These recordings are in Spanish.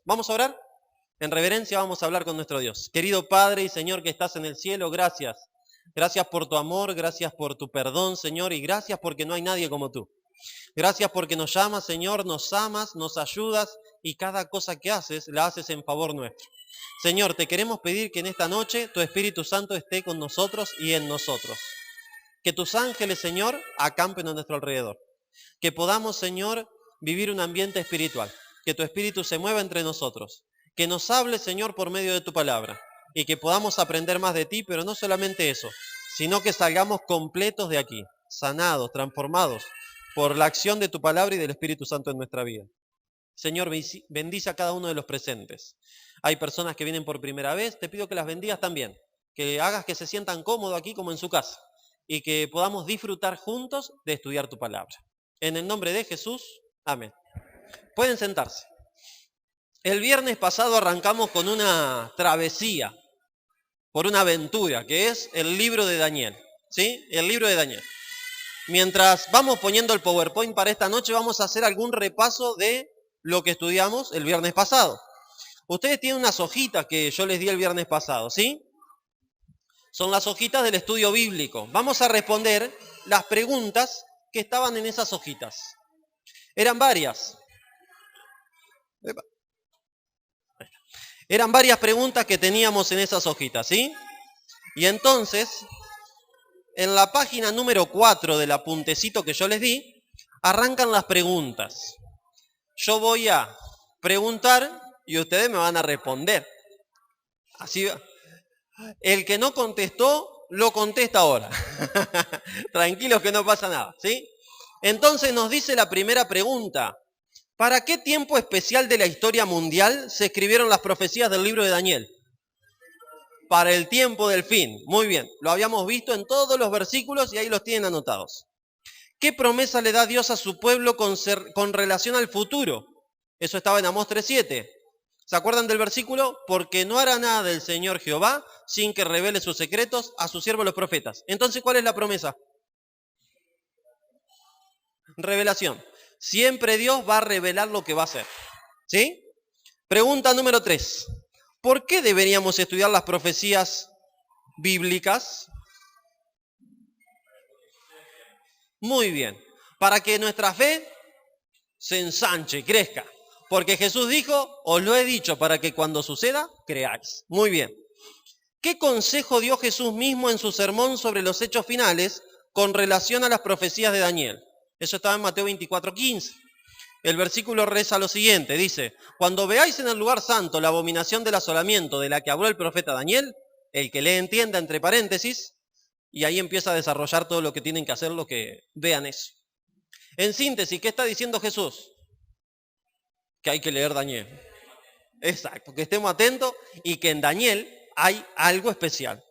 ¿Vamos a orar? En reverencia vamos a hablar con nuestro Dios. Querido Padre y Señor que estás en el cielo, gracias. Gracias por tu amor, gracias por tu perdón, Señor, y gracias porque no hay nadie como tú. Gracias porque nos llamas, Señor, nos amas, nos ayudas y cada cosa que haces la haces en favor nuestro. Señor, te queremos pedir que en esta noche tu Espíritu Santo esté con nosotros y en nosotros. Que tus ángeles, Señor, acampen a nuestro alrededor. Que podamos, Señor, vivir un ambiente espiritual. Que tu Espíritu se mueva entre nosotros. Que nos hable, Señor, por medio de tu palabra. Y que podamos aprender más de ti, pero no solamente eso, sino que salgamos completos de aquí, sanados, transformados por la acción de tu palabra y del Espíritu Santo en nuestra vida. Señor, bendice a cada uno de los presentes. Hay personas que vienen por primera vez, te pido que las bendigas también. Que hagas que se sientan cómodos aquí como en su casa. Y que podamos disfrutar juntos de estudiar tu palabra. En el nombre de Jesús, amén. Pueden sentarse. El viernes pasado arrancamos con una travesía, por una aventura, que es el libro de Daniel. ¿Sí? El libro de Daniel. Mientras vamos poniendo el PowerPoint para esta noche, vamos a hacer algún repaso de lo que estudiamos el viernes pasado. Ustedes tienen unas hojitas que yo les di el viernes pasado, ¿sí? Son las hojitas del estudio bíblico. Vamos a responder las preguntas que estaban en esas hojitas. Eran varias. Eran varias preguntas que teníamos en esas hojitas, ¿sí? Y entonces, en la página número 4 del apuntecito que yo les di, arrancan las preguntas. Yo voy a preguntar y ustedes me van a responder. Así va. El que no contestó, lo contesta ahora. Tranquilos que no pasa nada, ¿sí? Entonces nos dice la primera pregunta. ¿Para qué tiempo especial de la historia mundial se escribieron las profecías del libro de Daniel? Para el tiempo del fin. Muy bien. Lo habíamos visto en todos los versículos y ahí los tienen anotados. ¿Qué promesa le da Dios a su pueblo con relación al futuro? Eso estaba en Amós 3:7. ¿Se acuerdan del versículo? Porque no hará nada del Señor Jehová sin que revele sus secretos a sus siervos los profetas. Entonces, ¿cuál es la promesa? Revelación. Siempre Dios va a revelar lo que va a hacer. ¿Sí? Pregunta número 3. ¿Por qué deberíamos estudiar las profecías bíblicas? Muy bien. Para que nuestra fe se ensanche y crezca. Porque Jesús dijo, os lo he dicho para que cuando suceda, creáis. Muy bien. ¿Qué consejo dio Jesús mismo en su sermón sobre los hechos finales con relación a las profecías de Daniel? Eso estaba en Mateo 24:15. El versículo reza lo siguiente, dice, cuando veáis en el lugar santo la abominación del asolamiento de la que habló el profeta Daniel, el que le entienda entre paréntesis, y ahí empieza a desarrollar todo lo que tienen que hacer los que vean eso. En síntesis, ¿qué está diciendo Jesús? Que hay que leer Daniel. Exacto, que estemos atentos y que en Daniel hay algo especial.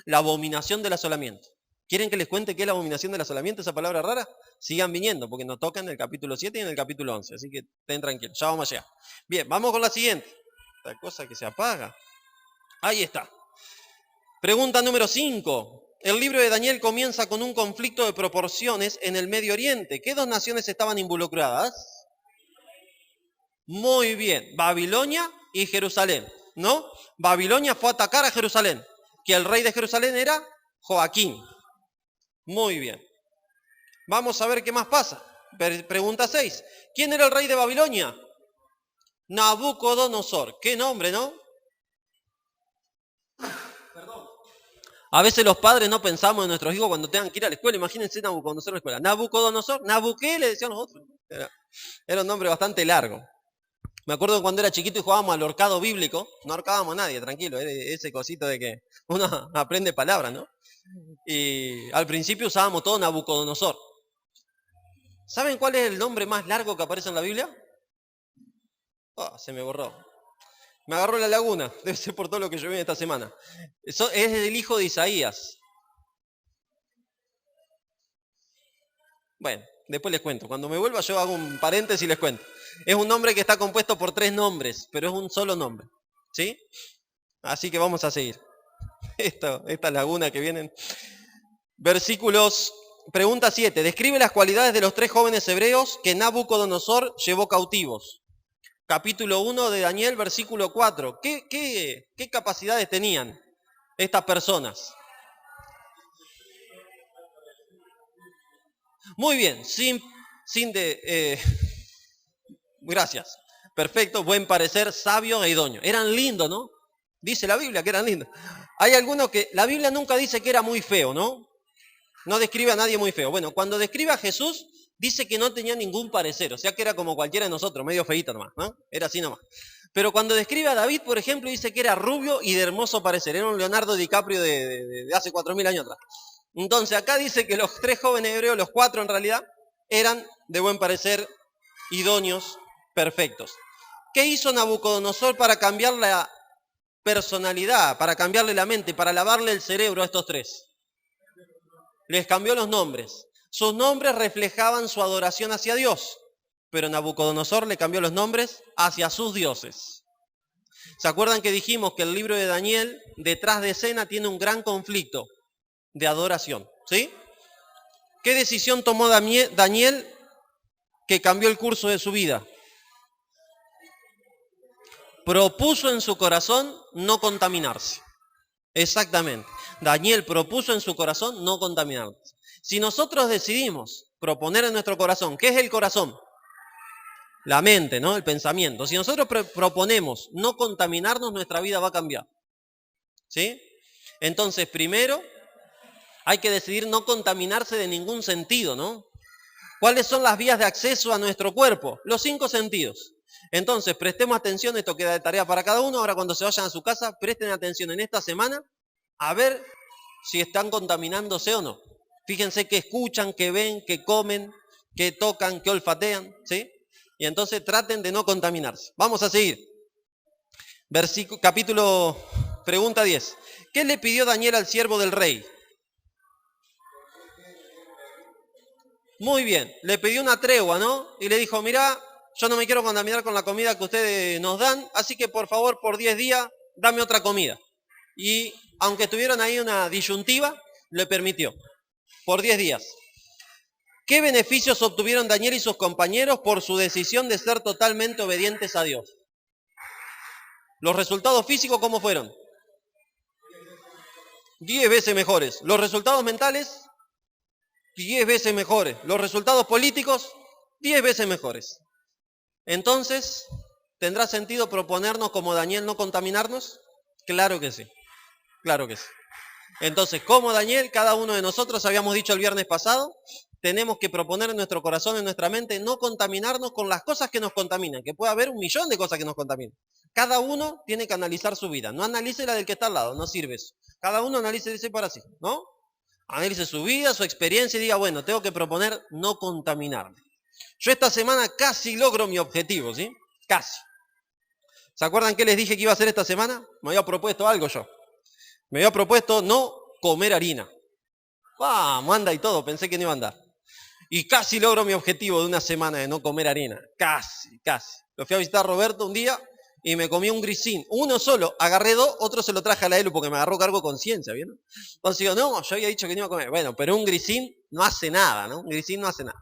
La abominación del asolamiento. ¿Quieren que les cuente qué es la abominación del asolamiento, esa palabra rara? Sigan viniendo, porque nos toca en el capítulo 7 y en el capítulo 11. Así que estén tranquilos, ya vamos allá. Bien, vamos con la siguiente. Esta cosa que se apaga. Ahí está. Pregunta número 5. El libro de Daniel comienza con un conflicto de proporciones en el Medio Oriente. ¿Qué dos naciones estaban involucradas? Muy bien, Babilonia y Jerusalén, ¿no? Babilonia fue a atacar a Jerusalén, que el rey de Jerusalén era Joaquín. Muy bien. Vamos a ver qué más pasa. Pregunta 6. ¿Quién era el rey de Babilonia? Nabucodonosor. Qué nombre, ¿no? Perdón. A veces los padres no pensamos en nuestros hijos cuando tengan que ir a la escuela. Imagínense Nabucodonosor en la escuela. Nabucodonosor, Nabuqué le decían los otros. Era un nombre bastante largo. Me acuerdo cuando era chiquito y jugábamos al horcado bíblico. No ahorcábamos a nadie, tranquilo. Era ese cosito de que uno aprende palabras, ¿no? Y al principio usábamos todo Nabucodonosor. ¿Saben cuál es el nombre más largo que aparece en la Biblia? Oh, se me borró. Me agarró la laguna. Debe ser por todo lo que yo vi esta semana. Eso es del hijo de Isaías. Bueno, después les cuento. Cuando me vuelva yo hago un paréntesis y les cuento. Es un nombre que está compuesto por 3 nombres, pero es un solo nombre. ¿Sí? Así que vamos a seguir. Esta laguna que vienen. Versículos. Pregunta 7. Describe las cualidades de los 3 jóvenes hebreos que Nabucodonosor llevó cautivos. capítulo 1 de Daniel, versículo 4. ¿Qué capacidades tenían estas personas? Muy bien, gracias. Perfecto, buen parecer, sabio e idóneo. Eran lindos, ¿no? Dice la Biblia que eran lindos. Hay algunos que, la Biblia nunca dice que era muy feo, ¿no? No describe a nadie muy feo. Bueno, cuando describe a Jesús, dice que no tenía ningún parecer, o sea que era como cualquiera de nosotros, medio feíto nomás, ¿no? Era así nomás. Pero cuando describe a David, por ejemplo, dice que era rubio y de hermoso parecer. Era un Leonardo DiCaprio de hace 4000 años atrás. Entonces acá dice que los 3 jóvenes hebreos, los 4 en realidad, eran de buen parecer, idóneos, perfectos. ¿Qué hizo Nabucodonosor para cambiar la personalidad, para cambiarle la mente, para lavarle el cerebro a estos 3? Les cambió los nombres. Sus nombres reflejaban su adoración hacia Dios, pero Nabucodonosor le cambió los nombres hacia sus dioses. ¿Se acuerdan que dijimos que el libro de Daniel, detrás de escena, tiene un gran conflicto de adoración? ¿Sí? ¿Qué decisión tomó Daniel que cambió el curso de su vida? Propuso en su corazón no contaminarse. Exactamente. Daniel propuso en su corazón no contaminarse. Si nosotros decidimos proponer en nuestro corazón, ¿qué es el corazón? La mente, ¿no? El pensamiento. Si nosotros proponemos no contaminarnos, nuestra vida va a cambiar. ¿Sí? Entonces, primero, hay que decidir no contaminarse de ningún sentido, ¿no? ¿Cuáles son las vías de acceso a nuestro cuerpo? Los 5 sentidos. Entonces, prestemos atención, esto queda de tarea para cada uno. Ahora cuando se vayan a su casa, presten atención en esta semana a ver si están contaminándose o no. Fíjense que escuchan, que ven, que comen, que tocan, que olfatean, ¿sí? Y entonces traten de no contaminarse. Vamos a seguir. Pregunta 10. ¿Qué le pidió Daniel al siervo del rey? Muy bien, le pidió una tregua, ¿no? Y le dijo, mirá, yo no me quiero contaminar con la comida que ustedes nos dan, así que por favor, por 10 días, dame otra comida. Y aunque tuvieron ahí una disyuntiva, le permitió. Por 10 días. ¿Qué beneficios obtuvieron Daniel y sus compañeros por su decisión de ser totalmente obedientes a Dios? ¿Los resultados físicos cómo fueron? 10 veces mejores. ¿Los resultados mentales? 10 veces mejores. ¿Los resultados políticos? 10 veces mejores. Entonces, ¿tendrá sentido proponernos como Daniel no contaminarnos? Claro que sí. Claro que sí. Entonces, como Daniel, cada uno de nosotros, habíamos dicho el viernes pasado, tenemos que proponer en nuestro corazón, en nuestra mente, no contaminarnos con las cosas que nos contaminan, que puede haber 1.000.000 de cosas que nos contaminan. Cada uno tiene que analizar su vida. No analice la del que está al lado, no sirve eso. Cada uno analice para sí, ¿no? Analice su vida, su experiencia y diga, bueno, tengo que proponer no contaminarme. Yo esta semana casi logro mi objetivo, ¿sí? Casi. ¿Se acuerdan qué les dije que iba a hacer esta semana? Me había propuesto algo yo. Me había propuesto no comer harina. Vamos, anda y todo, pensé que no iba a andar. Y casi logro mi objetivo de una semana de no comer harina. Casi. Lo fui a visitar a Roberto un día y me comí un grisín. Uno solo, agarré 2, otro se lo traje a la Elu porque me agarró cargo de conciencia, ¿vieron? Entonces digo, no, yo había dicho que no iba a comer. Bueno, pero un grisín no hace nada, ¿no? Un grisín no hace nada.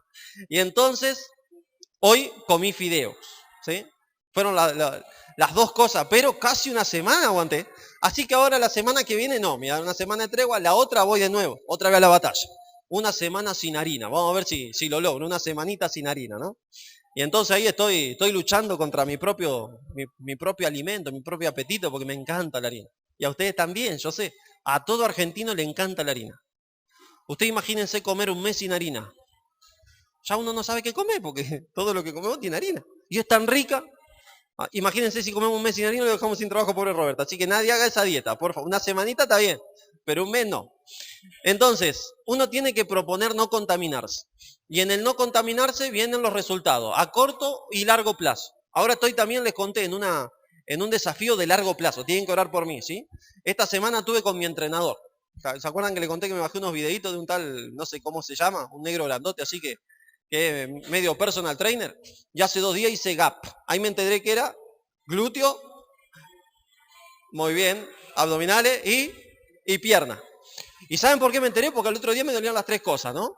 Y entonces, hoy comí fideos, ¿sí? Fueron las 2 cosas, pero casi una semana aguanté. Así que ahora la semana que viene no, mira, una semana de tregua, la otra voy de nuevo, otra vez a la batalla. Una semana sin harina, vamos a ver si lo logro, una semanita sin harina, ¿no? Y entonces ahí estoy luchando contra mi propio alimento, mi propio apetito, porque me encanta la harina. Y a ustedes también, yo sé, a todo argentino le encanta la harina. Ustedes imagínense comer un mes sin harina. Ya uno no sabe qué comer, porque todo lo que comemos tiene harina. Y es tan rica. Imagínense si comemos un mes sin harina y lo dejamos sin trabajo, pobre Roberto. Así que nadie haga esa dieta, por favor. Una semanita está bien, pero un mes no. Entonces, uno tiene que proponer no contaminarse. Y en el no contaminarse vienen los resultados, a corto y largo plazo. Ahora también les conté en un desafío de largo plazo. Tienen que orar por mí, ¿sí? Esta semana tuve con mi entrenador. ¿Se acuerdan que le conté que me bajé unos videitos de un tal, no sé cómo se llama, un negro grandote, así que es medio personal trainer? Y hace 2 días hice gap. Ahí me enteré que era glúteo, muy bien, abdominales y pierna. ¿Y saben por qué me enteré? Porque el otro día me dolían las 3 cosas, ¿no?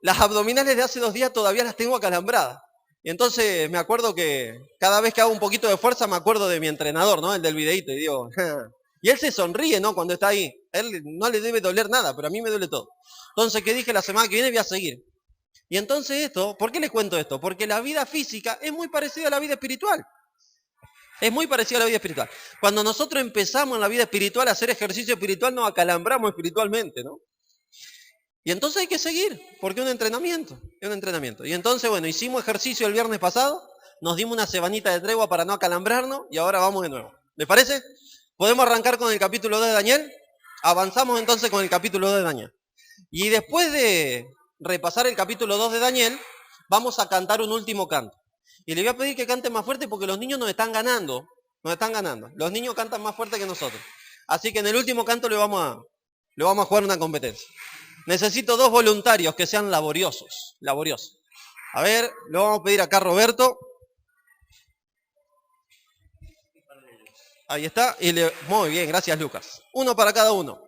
Las abdominales de hace 2 días todavía las tengo acalambradas. Y entonces me acuerdo que cada vez que hago un poquito de fuerza me acuerdo de mi entrenador, ¿no? El del videíto, y digo, y él se sonríe, ¿no? Cuando está ahí. A él no le debe doler nada, pero a mí me duele todo. Entonces, ¿qué dije? La semana que viene voy a seguir. Y entonces esto, ¿por qué les cuento esto? Porque la vida física es muy parecida a la vida espiritual. Es muy parecida a la vida espiritual. Cuando nosotros empezamos en la vida espiritual a hacer ejercicio espiritual, nos acalambramos espiritualmente, ¿no? Y entonces hay que seguir, porque es un entrenamiento, es un entrenamiento. Y entonces, bueno, hicimos ejercicio el viernes pasado, nos dimos una semanita de tregua para no acalambrarnos y ahora vamos de nuevo. ¿Les parece? ¿Podemos arrancar con el capítulo 2 de Daniel? Avanzamos entonces con el capítulo 2 de Daniel. Y después de repasar el capítulo 2 de Daniel, vamos a cantar un último canto. Y le voy a pedir que canten más fuerte porque los niños nos están ganando. Nos están ganando. Los niños cantan más fuerte que nosotros. Así que en el último canto le vamos a jugar una competencia. Necesito 2 voluntarios que sean laboriosos. Laboriosos. A ver, le vamos a pedir acá a Roberto. Ahí está. Muy bien, gracias Lucas. Uno para cada uno.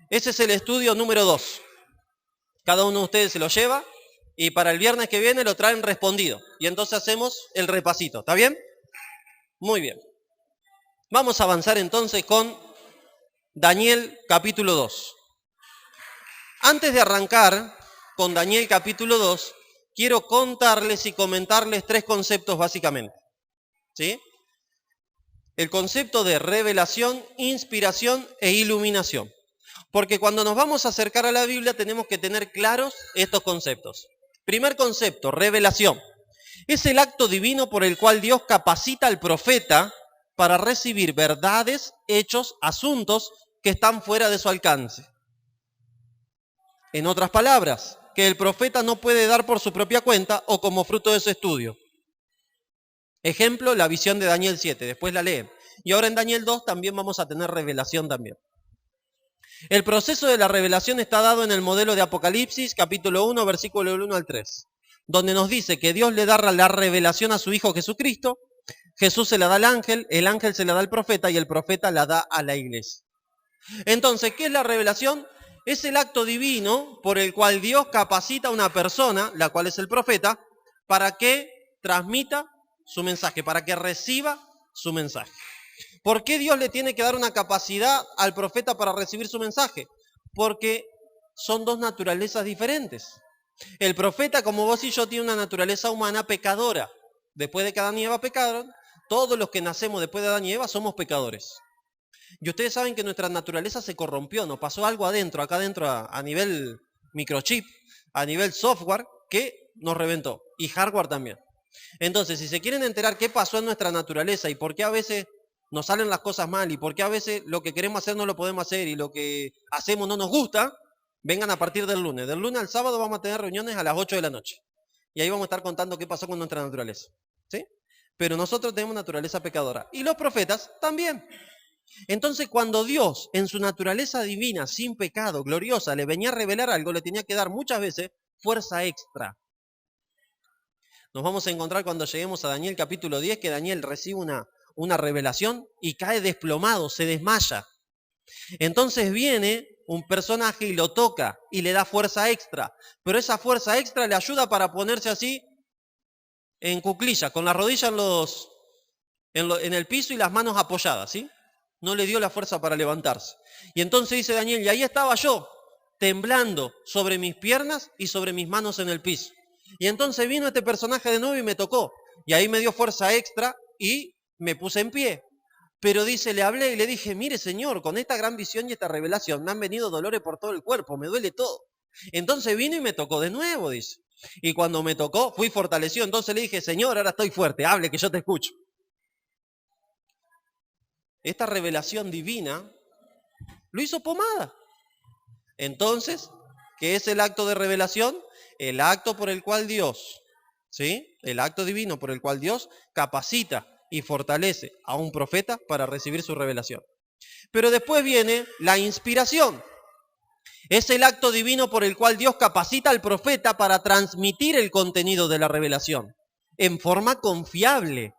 Ese es el estudio número 2. Cada uno de ustedes se lo lleva y para el viernes que viene lo traen respondido. Y entonces hacemos el repasito. ¿Está bien? Muy bien. Vamos a avanzar entonces con Daniel capítulo 2. Antes de arrancar con Daniel capítulo 2, quiero contarles y comentarles 3 conceptos básicamente. ¿Sí? El concepto de revelación, inspiración e iluminación. Porque cuando nos vamos a acercar a la Biblia tenemos que tener claros estos conceptos. Primer concepto, revelación. Es el acto divino por el cual Dios capacita al profeta para recibir verdades, hechos, asuntos que están fuera de su alcance. En otras palabras, que el profeta no puede dar por su propia cuenta o como fruto de su estudio. Ejemplo, la visión de Daniel 7, después la leen. Y ahora en Daniel 2 también vamos a tener revelación también. El proceso de la revelación está dado en el modelo de Apocalipsis, capítulo 1, versículo 1 al 3, donde nos dice que Dios le da la revelación a su Hijo Jesucristo, Jesús se la da al ángel se la da al profeta y el profeta la da a la iglesia. Entonces, ¿qué es la revelación? Es el acto divino por el cual Dios capacita a una persona, la cual es el profeta, para que transmita su mensaje, para que reciba su mensaje. ¿Por qué Dios le tiene que dar una capacidad al profeta para recibir su mensaje? Porque son 2 naturalezas diferentes. El profeta, como vos y yo, tiene una naturaleza humana pecadora. Después de que Adán y Eva pecaron, todos los que nacemos después de Adán y Eva somos pecadores. Y ustedes saben que nuestra naturaleza se corrompió, nos pasó algo adentro, acá adentro a nivel microchip, a nivel software, que nos reventó. Y hardware también. Entonces, si se quieren enterar qué pasó en nuestra naturaleza y por qué a veces nos salen las cosas mal y por qué a veces lo que queremos hacer no lo podemos hacer y lo que hacemos no nos gusta, vengan a partir del lunes. Del lunes al sábado vamos a tener reuniones a las 8 de la noche. Y ahí vamos a estar contando qué pasó con nuestra naturaleza. ¿Sí? Pero nosotros tenemos naturaleza pecadora. Y los profetas también. Entonces, cuando Dios, en su naturaleza divina, sin pecado, gloriosa, le venía a revelar algo, le tenía que dar muchas veces fuerza extra. Nos vamos a encontrar cuando lleguemos a Daniel capítulo 10, que Daniel recibe una revelación y cae desplomado, se desmaya. Entonces viene un personaje y lo toca y le da fuerza extra. Pero esa fuerza extra le ayuda para ponerse así en cuclillas, con las rodillas en el piso y las manos apoyadas, ¿sí? No le dio la fuerza para levantarse. Y entonces dice Daniel, y ahí estaba yo, temblando sobre mis piernas y sobre mis manos en el piso. Y entonces vino este personaje de nuevo y me tocó. Y ahí me dio fuerza extra y me puse en pie. Pero dice, le hablé y le dije, mire señor, con esta gran visión y esta revelación me han venido dolores por todo el cuerpo, me duele todo. Entonces vino y me tocó de nuevo, dice. Y cuando me tocó, fui fortalecido. Entonces le dije, señor, ahora estoy fuerte, hable que yo te escucho. Esta revelación divina lo hizo pomada. Entonces, ¿qué es el acto de revelación? El acto por el cual Dios, ¿sí? El acto divino por el cual Dios capacita y fortalece a un profeta para recibir su revelación. Pero después viene la inspiración. Es el acto divino por el cual Dios capacita al profeta para transmitir el contenido de la revelación en forma confiable.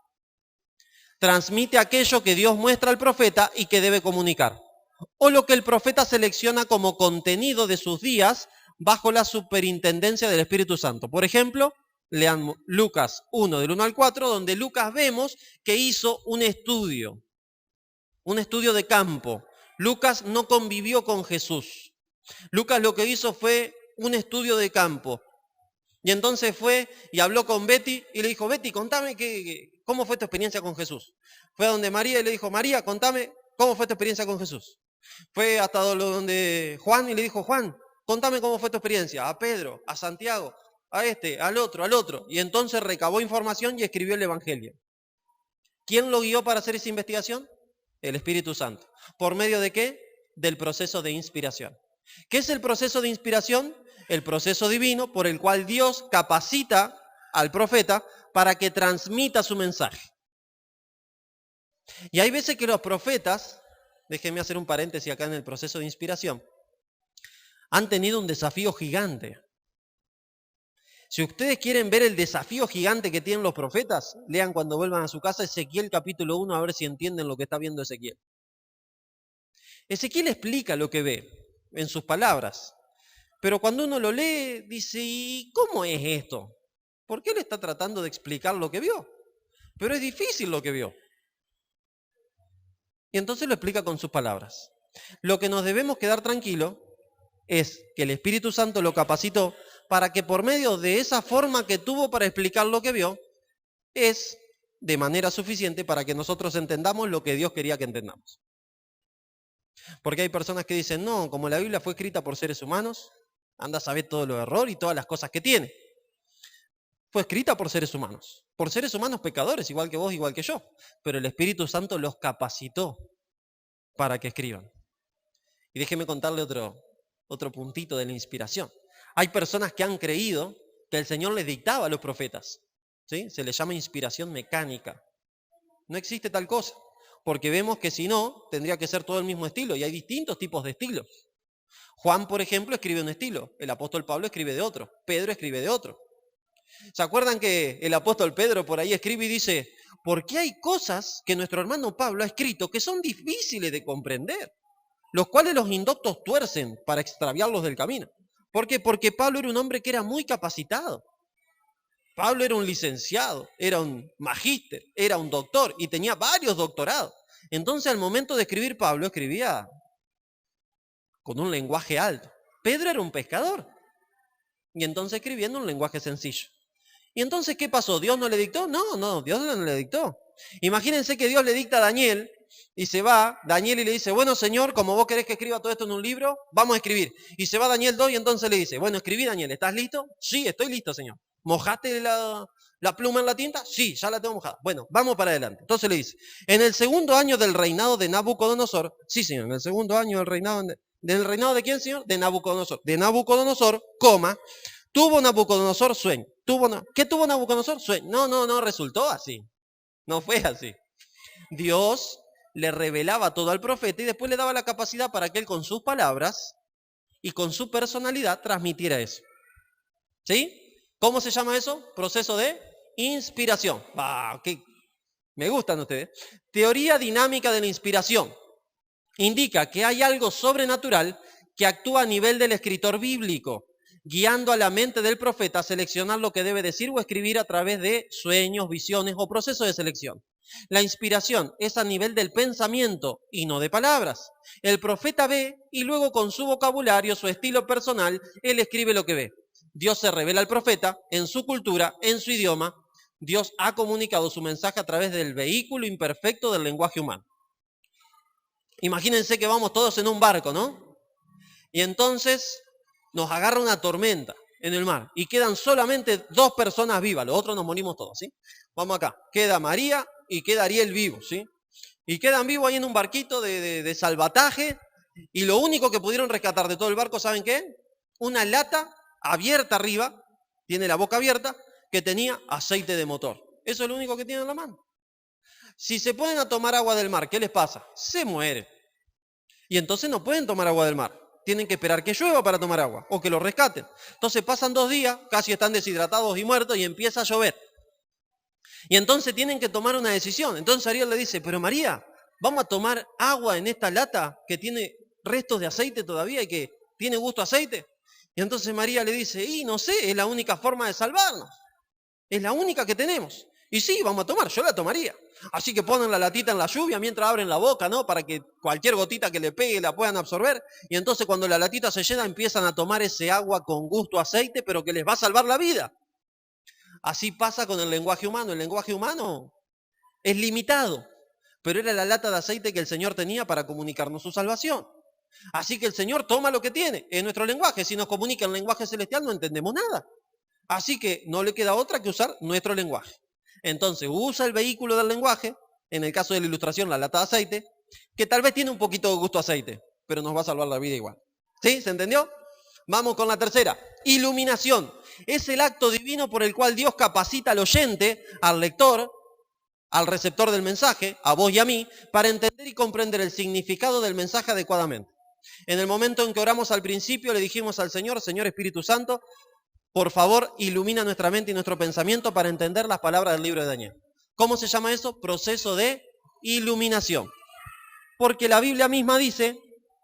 Transmite aquello que Dios muestra al profeta y que debe comunicar. O lo que el profeta selecciona como contenido de sus días bajo la superintendencia del Espíritu Santo. Por ejemplo, Lean Lucas 1, del 1 al 4, donde Lucas vemos que hizo un estudio de campo. Lucas no convivió con Jesús. Lucas lo que hizo fue un estudio de campo. Y entonces fue y habló con Betty y le dijo, Betty, contame cómo fue tu experiencia con Jesús. Fue a donde María y le dijo, María, contame cómo fue tu experiencia con Jesús. Fue hasta donde Juan y le dijo, Juan, contame cómo fue tu experiencia. A Pedro, a Santiago, a este, al otro. Y entonces recabó información y escribió el Evangelio. ¿Quién lo guió para hacer esa investigación? El Espíritu Santo. ¿Por medio de qué? Del proceso de inspiración. ¿Qué es el proceso de inspiración? El proceso divino por el cual Dios capacita al profeta para que transmita su mensaje. Y hay veces que los profetas, déjenme hacer un paréntesis acá en el proceso de inspiración, han tenido un desafío gigante. Si ustedes quieren ver el desafío gigante que tienen los profetas, lean cuando vuelvan a su casa Ezequiel capítulo 1 a ver si entienden lo que está viendo Ezequiel. Ezequiel explica lo que ve en sus palabras, pero cuando uno lo lee dice, ¿y cómo es esto? ¿Por qué él está tratando de explicar lo que vio? Pero es difícil lo que vio. Y entonces lo explica con sus palabras. Lo que nos debemos quedar tranquilos es que el Espíritu Santo lo capacitó para que por medio de esa forma que tuvo para explicar lo que vio, es de manera suficiente para que nosotros entendamos lo que Dios quería que entendamos. Porque hay personas que dicen, no, como la Biblia fue escrita por seres humanos, anda a saber todos los errores y todas las cosas que tiene. Fue escrita por seres humanos pecadores, igual que vos, igual que yo. Pero el Espíritu Santo los capacitó para que escriban. Y déjeme contarle otro puntito de la inspiración. Hay personas que han creído que el Señor les dictaba a los profetas. ¿Sí? Se les llama inspiración mecánica. No existe tal cosa, porque vemos que si no, tendría que ser todo el mismo estilo, y hay distintos tipos de estilos. Juan, por ejemplo, escribe un estilo, el apóstol Pablo escribe de otro, Pedro escribe de otro. ¿Se acuerdan que el apóstol Pedro por ahí escribe y dice, ¿por qué hay cosas que nuestro hermano Pablo ha escrito que son difíciles de comprender, los cuales los indoctos tuercen para extraviarlos del camino? ¿Por qué? Porque Pablo era un hombre que era muy capacitado. Pablo era un licenciado, era un magíster, era un doctor y tenía varios doctorados. Entonces al momento de escribir Pablo escribía con un lenguaje alto. Pedro era un pescador y entonces escribía en un lenguaje sencillo. ¿Y entonces qué pasó? ¿Dios no le dictó? No, Dios no le dictó. Imagínense que Dios le dicta a Daniel y se va Daniel y le dice, bueno Señor, como vos querés que escriba todo esto en un libro, vamos a escribir. Y se va Daniel 2 y entonces le dice, bueno, escribí Daniel, ¿estás listo? Sí, estoy listo, Señor. ¿Mojaste la pluma en la tinta? Sí, ya la tengo mojada. Bueno, vamos para adelante. Entonces le dice, en el segundo año del reinado de Nabucodonosor, sí Señor, en el segundo año del reinado de quién, Señor? De Nabucodonosor. De Nabucodonosor, tuvo Nabucodonosor sueño. ¿Qué tuvo Nabucodonosor? Sueño. No resultó así. No fue así. Dios le revelaba todo al profeta y después le daba la capacidad para que él con sus palabras y con su personalidad transmitiera eso. ¿Sí? ¿Cómo se llama eso? Proceso de inspiración. Me gustan ustedes. Teoría dinámica de la inspiración. Indica que hay algo sobrenatural que actúa a nivel del escritor bíblico, guiando a la mente del profeta a seleccionar lo que debe decir o escribir a través de sueños, visiones o procesos de selección. La inspiración es a nivel del pensamiento y no de palabras. El profeta ve y luego con su vocabulario, su estilo personal, él escribe lo que ve. Dios se revela al profeta en su cultura, en su idioma. Dios ha comunicado su mensaje a través del vehículo imperfecto del lenguaje humano. Imagínense que vamos todos en un barco, ¿no? Y entonces nos agarra una tormenta en el mar y quedan solamente 2 personas vivas, los otros nos morimos todos, ¿sí? Vamos acá, queda María y queda Ariel vivo, ¿sí? Y quedan vivos ahí en un barquito de salvataje y lo único que pudieron rescatar de todo el barco, ¿saben qué? Una lata abierta arriba, tiene la boca abierta, que tenía aceite de motor. Eso es lo único que tienen en la mano. Si se ponen a tomar agua del mar, ¿qué les pasa? Se mueren. Y entonces no pueden tomar agua del mar. Tienen que esperar que llueva para tomar agua o que lo rescaten. Entonces pasan 2 días, casi están deshidratados y muertos y empieza a llover. Y entonces tienen que tomar una decisión. Entonces Ariel le dice, pero María, ¿vamos a tomar agua en esta lata que tiene restos de aceite todavía y que tiene gusto a aceite? Y entonces María le dice, no sé, es la única forma de salvarnos. Es la única que tenemos. Y sí, vamos a tomar, yo la tomaría. Así que ponen la latita en la lluvia mientras abren la boca, ¿no? Para que cualquier gotita que le pegue la puedan absorber. Y entonces cuando la latita se llena empiezan a tomar ese agua con gusto a aceite, pero que les va a salvar la vida. Así pasa con el lenguaje humano. El lenguaje humano es limitado, pero era la lata de aceite que el Señor tenía para comunicarnos su salvación. Así que el Señor toma lo que tiene en nuestro lenguaje. Si nos comunica en lenguaje celestial no entendemos nada. Así que no le queda otra que usar nuestro lenguaje. Entonces usa el vehículo del lenguaje, en el caso de la ilustración la lata de aceite, que tal vez tiene un poquito de gusto a aceite, pero nos va a salvar la vida igual. ¿Sí? ¿Se entendió? Vamos con la tercera. Iluminación. Es el acto divino por el cual Dios capacita al oyente, al lector, al receptor del mensaje, a vos y a mí, para entender y comprender el significado del mensaje adecuadamente. En el momento en que oramos al principio, le dijimos al Señor, Señor Espíritu Santo, por favor, ilumina nuestra mente y nuestro pensamiento para entender las palabras del libro de Daniel. ¿Cómo se llama eso? Proceso de iluminación. Porque la Biblia misma dice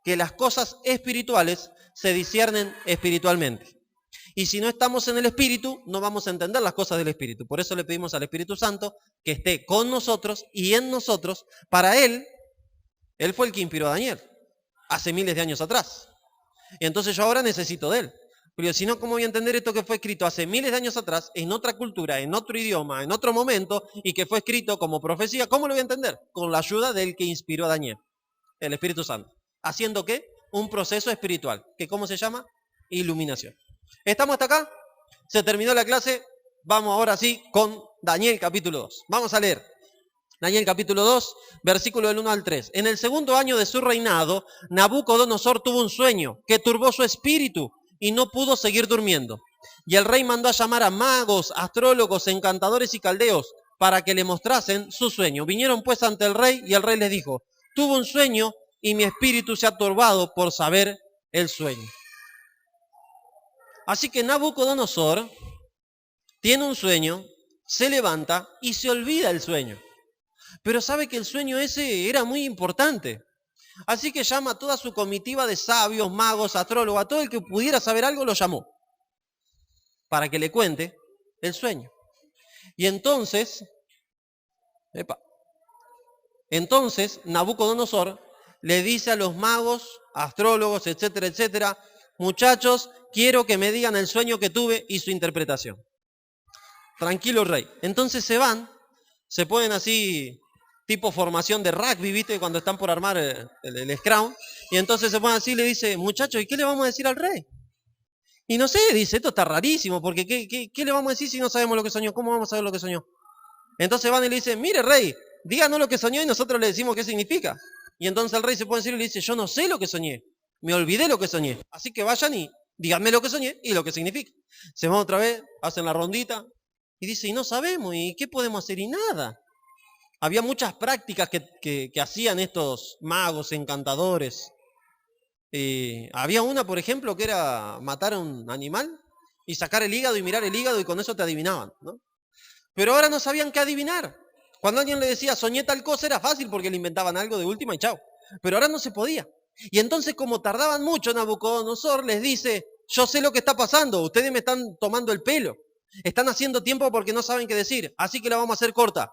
que las cosas espirituales se disciernen espiritualmente. Y si no estamos en el Espíritu, no vamos a entender las cosas del Espíritu. Por eso le pedimos al Espíritu Santo que esté con nosotros y en nosotros. Para Él fue el que inspiró a Daniel, hace miles de años atrás. Y entonces yo ahora necesito de Él. Pero si no, ¿cómo voy a entender esto que fue escrito hace miles de años atrás, en otra cultura, en otro idioma, en otro momento, y que fue escrito como profecía? ¿Cómo lo voy a entender? Con la ayuda del que inspiró a Daniel, el Espíritu Santo. ¿Haciendo qué? Un proceso espiritual. ¿Que cómo se llama? Iluminación. ¿Estamos hasta acá? Se terminó la clase. Vamos ahora sí con Daniel capítulo 2. Vamos a leer. Daniel capítulo 2, versículo del 1 al 3. En el segundo año de su reinado, Nabucodonosor tuvo un sueño que turbó su espíritu y no pudo seguir durmiendo. Y el rey mandó a llamar a magos, astrólogos, encantadores y caldeos para que le mostrasen su sueño. Vinieron pues ante el rey y el rey les dijo, tuve un sueño y mi espíritu se ha turbado por saber el sueño. Así que Nabucodonosor tiene un sueño, se levanta y se olvida el sueño. Pero sabe que el sueño ese era muy importante. Así que llama a toda su comitiva de sabios, magos, astrólogos, a todo el que pudiera saber algo lo llamó para que le cuente el sueño. Y entonces Nabucodonosor le dice a los magos, astrólogos, etcétera, etcétera, muchachos, quiero que me digan el sueño que tuve y su interpretación. Tranquilo, rey. Entonces se van, se ponen así, tipo formación de rugby, ¿viste? Cuando están por armar el scrum. Y entonces se ponen así y le dice, muchachos, ¿y qué le vamos a decir al rey? Y no sé, dice, esto está rarísimo, porque ¿qué le vamos a decir si no sabemos lo que soñó? ¿Cómo vamos a saber lo que soñó? Entonces van y le dicen, mire, rey, díganos lo que soñó y nosotros le decimos qué significa. Y entonces el rey se pone en serio y le dice, yo no sé lo que soñé, me olvidé lo que soñé. Así que vayan y díganme lo que soñé y lo que significa. Se van otra vez, hacen la rondita y dice, y no sabemos, ¿y qué podemos hacer? Y nada. Había muchas prácticas que hacían estos magos, encantadores. Había una, por ejemplo, que era matar a un animal y sacar el hígado y mirar el hígado y con eso te adivinaban, ¿no? Pero ahora no sabían qué adivinar. Cuando alguien le decía soñé tal cosa era fácil porque le inventaban algo de última y chao. Pero ahora no se podía. Y entonces como tardaban mucho, Nabucodonosor les dice, yo sé lo que está pasando, ustedes me están tomando el pelo. Están haciendo tiempo porque no saben qué decir, así que la vamos a hacer corta.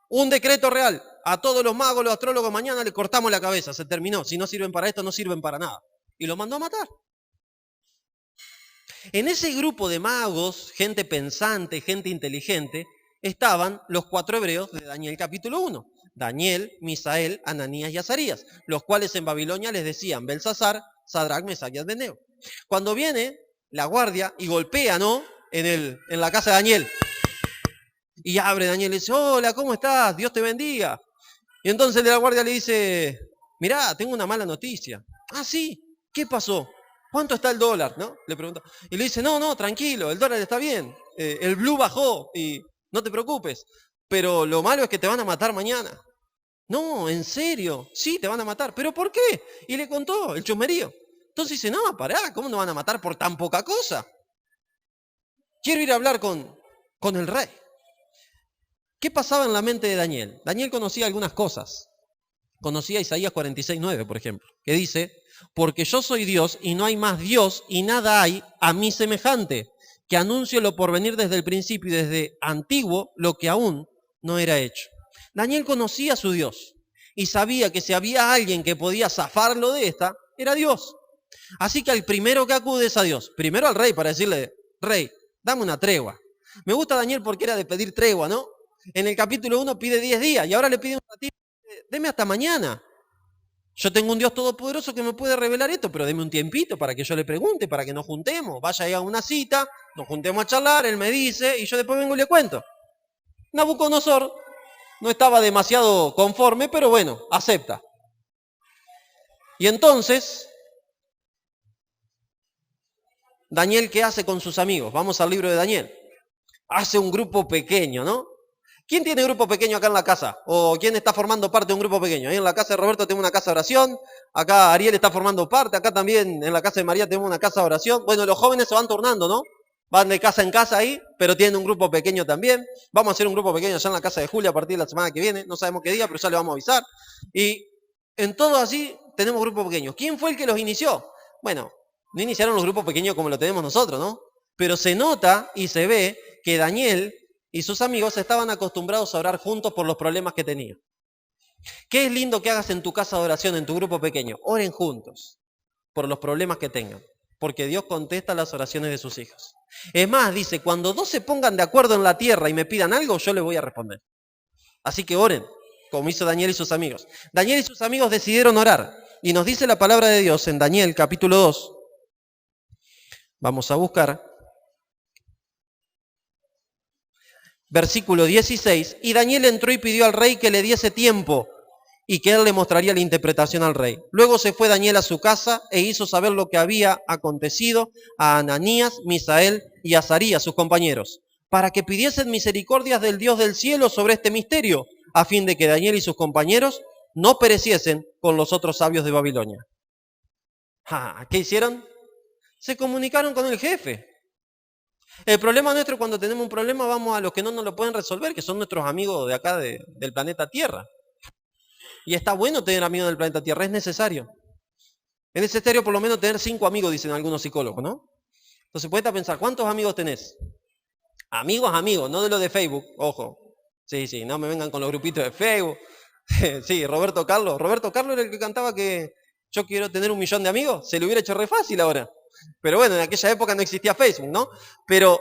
Un decreto real. A todos los magos, los astrólogos, mañana le cortamos la cabeza. Se terminó. Si no sirven para esto, no sirven para nada. Y lo mandó a matar. En ese grupo de magos, gente pensante, gente inteligente, estaban los 4 hebreos de Daniel capítulo 1. Daniel, Misael, Ananías y Azarías, los cuales en Babilonia les decían Belsasar, Sadrac, Mesac y Abednego. Cuando viene la guardia y golpea, ¿no? En la casa de Daniel. Y abre Daniel y dice, hola, ¿cómo estás? Dios te bendiga. Y entonces el de la guardia le dice, mirá, tengo una mala noticia. Ah, sí, ¿qué pasó? ¿Cuánto está el dólar? ¿No? Le pregunta. Y le dice, no, tranquilo, el dólar está bien. El blue bajó y no te preocupes. Pero lo malo es que te van a matar mañana. No, ¿en serio? Sí, te van a matar. ¿Pero por qué? Y le contó el chusmerío. Entonces dice, no, pará, ¿cómo nos van a matar por tan poca cosa? Quiero ir a hablar con el rey. ¿Qué pasaba en la mente de Daniel? Daniel conocía algunas cosas. Conocía Isaías 46:9, por ejemplo, que dice, porque yo soy Dios y no hay más Dios y nada hay a mí semejante, que anuncio lo por venir desde el principio y desde antiguo lo que aún no era hecho. Daniel conocía a su Dios y sabía que si había alguien que podía zafarlo de esta, era Dios. Así que al primero que acude es a Dios. Primero al rey para decirle, rey, dame una tregua. Me gusta Daniel porque era de pedir tregua, ¿no? En el capítulo 1 pide 10 días y ahora le pide un ratito, deme hasta mañana. Yo tengo un Dios todopoderoso que me puede revelar esto, pero deme un tiempito para que yo le pregunte, para que nos juntemos. Vaya ahí a una cita, nos juntemos a charlar, él me dice y yo después vengo y le cuento. Nabucodonosor no estaba demasiado conforme, pero bueno, acepta. Y entonces, Daniel, ¿qué hace con sus amigos? Vamos al libro de Daniel. Hace un grupo pequeño, ¿no? ¿Quién tiene grupo pequeño acá en la casa? ¿O quién está formando parte de un grupo pequeño? Ahí en la casa de Roberto tenemos una casa de oración, acá Ariel está formando parte, acá también en la casa de María tenemos una casa de oración. Bueno, los jóvenes se van turnando, ¿no? Van de casa en casa ahí, pero tienen un grupo pequeño también. Vamos a hacer un grupo pequeño allá en la casa de Julia a partir de la semana que viene, no sabemos qué día, pero ya le vamos a avisar. Y en todo así tenemos grupos pequeños. ¿Quién fue el que los inició? Bueno, no iniciaron los grupos pequeños como lo tenemos nosotros, ¿no? Pero se nota y se ve que Daniel y sus amigos estaban acostumbrados a orar juntos por los problemas que tenían. ¿Qué es lindo que hagas en tu casa de oración, en tu grupo pequeño? Oren juntos por los problemas que tengan, porque Dios contesta las oraciones de sus hijos. Es más, dice, cuando dos se pongan de acuerdo en la tierra y me pidan algo, yo les voy a responder. Así que oren, como hizo Daniel y sus amigos. Daniel y sus amigos decidieron orar, y nos dice la palabra de Dios en Daniel capítulo 2. Vamos a buscar. Versículo 16, y Daniel entró y pidió al rey que le diese tiempo y que él le mostraría la interpretación al rey. Luego se fue Daniel a su casa e hizo saber lo que había acontecido a Ananías, Misael y Azarías, sus compañeros, para que pidiesen misericordias del Dios del cielo sobre este misterio, a fin de que Daniel y sus compañeros no pereciesen con los otros sabios de Babilonia. ¿Qué hicieron? Se comunicaron con el jefe. El problema nuestro, cuando tenemos un problema, vamos a los que no nos lo pueden resolver, que son nuestros amigos de acá del planeta Tierra. Y está bueno tener amigos del planeta Tierra, es necesario. Es necesario por lo menos tener 5 amigos, dicen algunos psicólogos, ¿no? Entonces puedes pensar, ¿cuántos amigos tenés? Amigos, no de los de Facebook, ojo. Sí, no me vengan con los grupitos de Facebook. Sí, Roberto Carlos era el que cantaba que yo quiero tener 1 millón de amigos. Se le hubiera hecho re fácil ahora. Pero bueno, en aquella época no existía Facebook, ¿no? Pero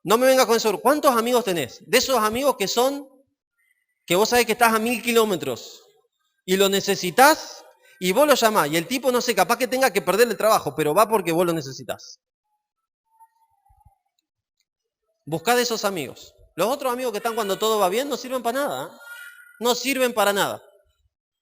no me vengas con eso. ¿Cuántos amigos tenés? De esos amigos que vos sabés que estás a 1000 kilómetros y lo necesitas y vos lo llamás y el tipo, no sé, capaz que tenga que perder el trabajo, pero va porque vos lo necesitas. Buscá de esos amigos. Los otros amigos que están cuando todo va bien no sirven para nada, ¿eh? No sirven para nada.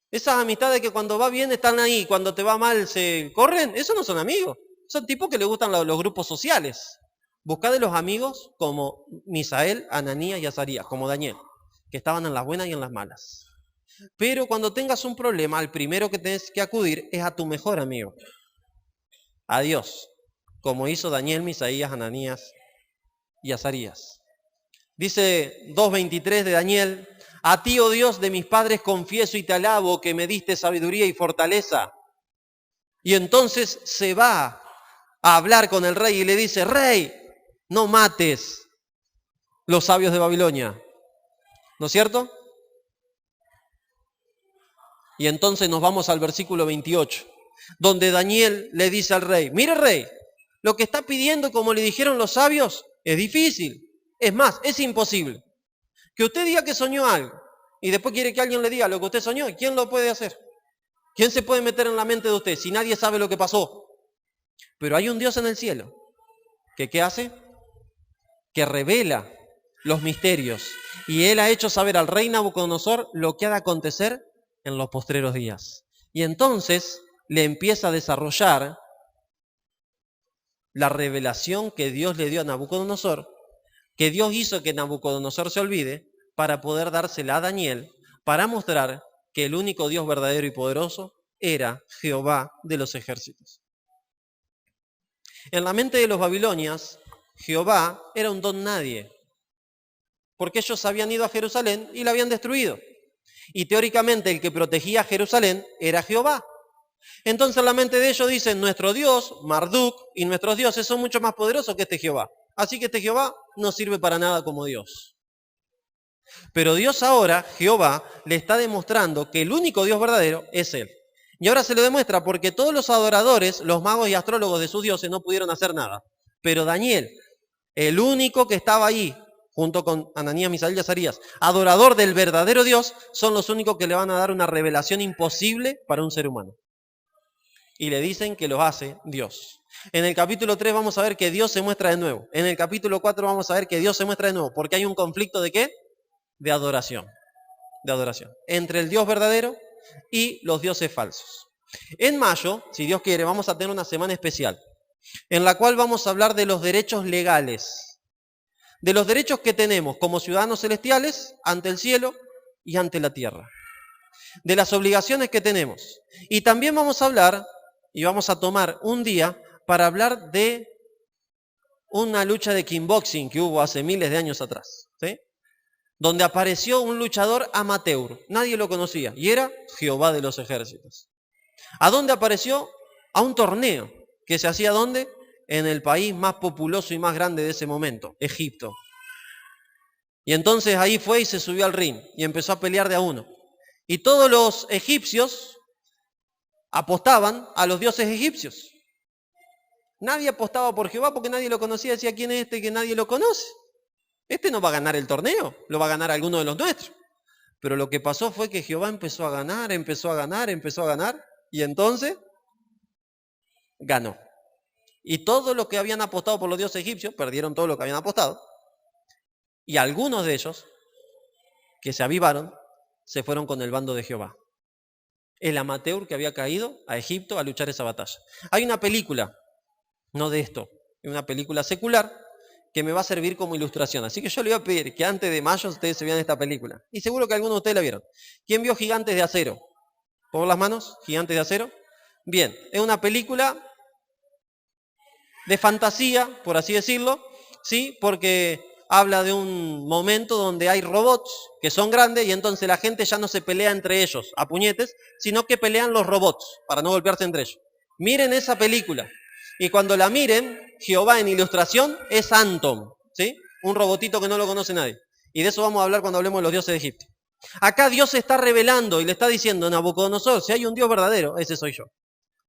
Esas amistades que cuando va bien están ahí, cuando te va mal se corren, esos no son amigos. Son tipos que les gustan los grupos sociales. Buscá de los amigos como Misael, Ananías y Azarías, como Daniel, que estaban en las buenas y en las malas. Pero cuando tengas un problema, al primero que tenés que acudir es a tu mejor amigo, a Dios, como hizo Daniel, Misaías, Ananías y Azarías. Dice 2.23 de Daniel, a ti, oh Dios de mis padres, confieso y te alabo que me diste sabiduría y fortaleza. Y entonces se va a hablar con el rey y le dice, rey, no mates los sabios de Babilonia. ¿No es cierto? Y entonces nos vamos al versículo 28, donde Daniel le dice al rey, mire rey, lo que está pidiendo, como le dijeron los sabios, es difícil. Es más, es imposible. Que usted diga que soñó algo y después quiere que alguien le diga lo que usted soñó, ¿quién lo puede hacer? ¿Quién se puede meter en la mente de usted si nadie sabe lo que pasó? Pero hay un Dios en el cielo que ¿qué hace? Que revela los misterios. Y él ha hecho saber al rey Nabucodonosor lo que ha de acontecer en los postreros días. Y entonces le empieza a desarrollar la revelación que Dios le dio a Nabucodonosor, que Dios hizo que Nabucodonosor se olvide para poder dársela a Daniel, para mostrar que el único Dios verdadero y poderoso era Jehová de los ejércitos. En la mente de los babilonias, Jehová era un don nadie, porque ellos habían ido a Jerusalén y la habían destruido. Y teóricamente el que protegía a Jerusalén era Jehová. Entonces en la mente de ellos dicen, nuestro Dios, Marduk, y nuestros dioses son mucho más poderosos que este Jehová. Así que este Jehová no sirve para nada como Dios. Pero Dios ahora, Jehová, le está demostrando que el único Dios verdadero es Él. Y ahora se lo demuestra porque todos los adoradores, los magos y astrólogos de sus dioses no pudieron hacer nada. Pero Daniel, el único que estaba ahí, junto con Ananías, Misael y Azarías, adorador del verdadero Dios, son los únicos que le van a dar una revelación imposible para un ser humano. Y le dicen que lo hace Dios. En el capítulo 3 vamos a ver que Dios se muestra de nuevo. En el capítulo 4 vamos a ver que Dios se muestra de nuevo. Porque hay un conflicto ¿de qué? De adoración. De adoración. Entre el Dios verdadero y los dioses falsos. En mayo, si Dios quiere, vamos a tener una semana especial. En la cual vamos a hablar de los derechos legales. De los derechos que tenemos como ciudadanos celestiales ante el cielo y ante la tierra. De las obligaciones que tenemos. Y también vamos a hablar, y vamos a tomar un día para hablar de una lucha de kickboxing que hubo hace miles de años atrás, ¿sí? Donde apareció un luchador amateur, nadie lo conocía, y era Jehová de los ejércitos. ¿A dónde apareció? A un torneo, que se hacía ¿dónde? En el país más populoso y más grande de ese momento, Egipto. Y entonces ahí fue y se subió al ring, y empezó a pelear de a uno. Y todos los egipcios apostaban a los dioses egipcios. Nadie apostaba por Jehová porque nadie lo conocía, decía, ¿quién es este que nadie lo conoce? Este no va a ganar el torneo, lo va a ganar alguno de los nuestros. Pero lo que pasó fue que Jehová empezó a ganar, y entonces ganó. Y todos los que habían apostado por los dioses egipcios perdieron todo lo que habían apostado. Y algunos de ellos, que se avivaron, se fueron con el bando de Jehová. El amateur que había caído a Egipto a luchar esa batalla. Hay una película, no de esto, es una película secular, que me va a servir como ilustración. Así que yo le voy a pedir que antes de mayo ustedes se vean esta película. Y seguro que algunos de ustedes la vieron. ¿Quién vio Gigantes de Acero? ¿Por las manos? ¿Gigantes de Acero? Bien, es una película de fantasía, por así decirlo, ¿sí? Porque habla de un momento donde hay robots que son grandes y entonces la gente ya no se pelea entre ellos a puñetes, sino que pelean los robots para no golpearse entre ellos. Miren esa película. Y cuando la miren, Jehová en ilustración es Anton, ¿sí? Un robotito que no lo conoce nadie. Y de eso vamos a hablar cuando hablemos de los dioses de Egipto. Acá Dios se está revelando y le está diciendo a Nabucodonosor, si hay un Dios verdadero, ese soy yo.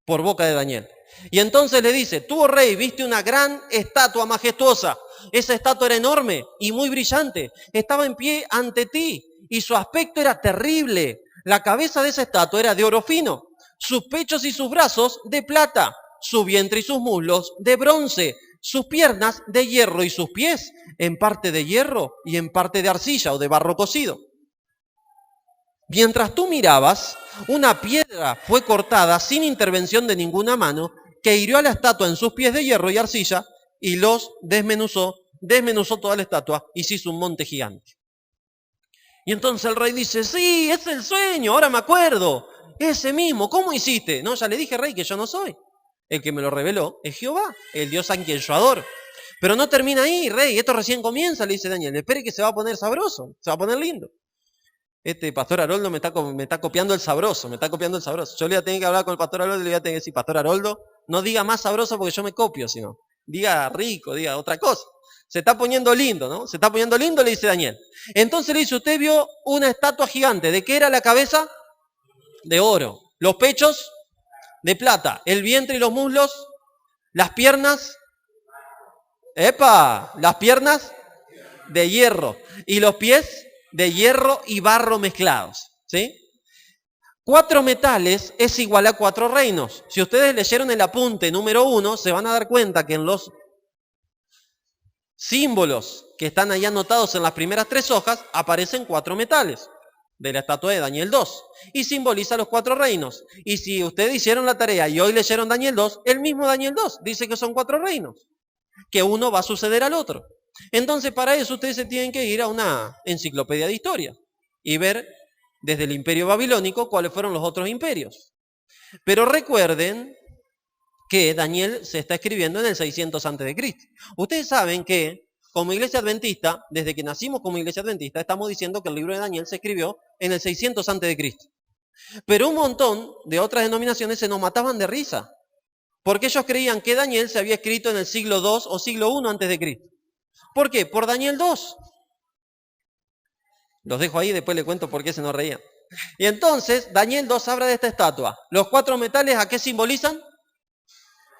Por boca de Daniel. Y entonces le dice, tú, oh rey, viste una gran estatua majestuosa. Esa estatua era enorme y muy brillante. Estaba en pie ante ti y su aspecto era terrible. La cabeza de esa estatua era de oro fino, sus pechos y sus brazos de plata, su vientre y sus muslos de bronce, sus piernas de hierro y sus pies en parte de hierro y en parte de arcilla o de barro cocido. Mientras tú mirabas, una piedra fue cortada sin intervención de ninguna mano que hirió a la estatua en sus pies de hierro y arcilla y los desmenuzó toda la estatua y se hizo un monte gigante. Y entonces el rey dice, sí, es el sueño, ahora me acuerdo, ese mismo, ¿cómo hiciste? No, ya le dije, rey, que yo no soy. El que me lo reveló es Jehová, el Dios a quien yo adoro. Pero no termina ahí, rey, esto recién comienza, le dice Daniel. Espere que se va a poner sabroso, se va a poner lindo. Este pastor Haroldo me está copiando el sabroso, Yo le voy a tener que hablar con el pastor Haroldo y le voy a tener que decir, pastor Haroldo, no diga más sabroso porque yo me copio, sino diga rico, diga otra cosa. Se está poniendo lindo, ¿no? Se está poniendo lindo, le dice Daniel. Entonces le dice, usted vio una estatua gigante. ¿De qué era la cabeza? De oro. Los pechos de plata, el vientre y los muslos, las piernas, las piernas de hierro y los pies de hierro y barro mezclados, ¿sí? 4 metales es igual a 4 reinos. Si ustedes leyeron el apunte número 1, se van a dar cuenta que en los símbolos que están ahí anotados en las primeras 3 hojas aparecen 4 metales de la estatua de Daniel 2 y simboliza los 4 reinos. Y si ustedes hicieron la tarea y hoy leyeron Daniel 2, el mismo Daniel 2 dice que son 4 reinos, que uno va a suceder al otro. Entonces para eso ustedes se tienen que ir a una enciclopedia de historia y ver desde el imperio babilónico cuáles fueron los otros imperios. Pero recuerden que Daniel se está escribiendo en el 600 a.C. Ustedes saben que como iglesia adventista, desde que nacimos como iglesia adventista, estamos diciendo que el libro de Daniel se escribió en el 600 a.C. Pero un montón de otras denominaciones se nos mataban de risa, porque ellos creían que Daniel se había escrito en el siglo II o siglo I a.C. ¿Por qué? Por Daniel 2. Los dejo ahí, después le cuento por qué se nos reían. Y entonces, Daniel 2 habla de esta estatua. ¿Los 4 metales a qué simbolizan?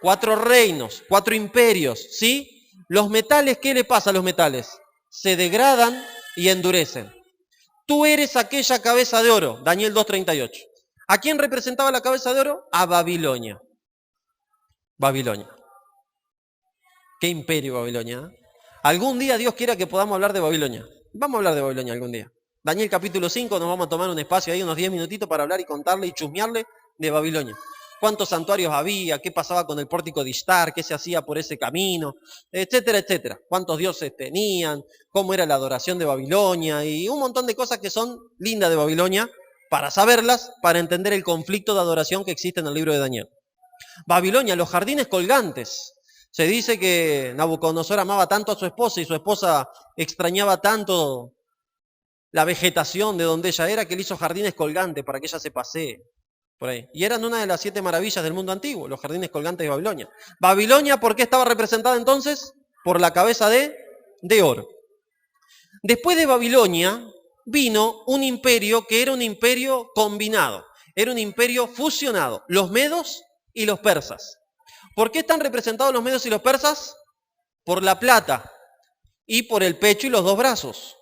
4 reinos, 4 imperios, ¿sí? Los metales, ¿qué le pasa a los metales? Se degradan y endurecen. Tú eres aquella cabeza de oro, Daniel 2:38. ¿A quién representaba la cabeza de oro? A Babilonia. Babilonia. ¿Qué imperio Babilonia? Algún día Dios quiera que podamos hablar de Babilonia. Vamos a hablar de Babilonia algún día. Daniel capítulo 5, nos vamos a tomar un espacio ahí, unos 10 minutitos para hablar y contarle y chusmearle de Babilonia. Cuántos santuarios había, qué pasaba con el pórtico de Ishtar, qué se hacía por ese camino, etcétera, etcétera. Cuántos dioses tenían, cómo era la adoración de Babilonia y un montón de cosas que son lindas de Babilonia para saberlas, para entender el conflicto de adoración que existe en el libro de Daniel. Babilonia, los jardines colgantes. Se dice que Nabucodonosor amaba tanto a su esposa y su esposa extrañaba tanto la vegetación de donde ella era que él hizo jardines colgantes para que ella se pasee por ahí. Y eran una de las 7 maravillas del mundo antiguo, los jardines colgantes de Babilonia. Babilonia, ¿por qué estaba representada entonces? Por la cabeza de oro. Después de Babilonia vino un imperio que era un imperio combinado, era un imperio fusionado, los medos y los persas. ¿Por qué están representados los medos y los persas? Por la plata y por el pecho y los 2 brazos.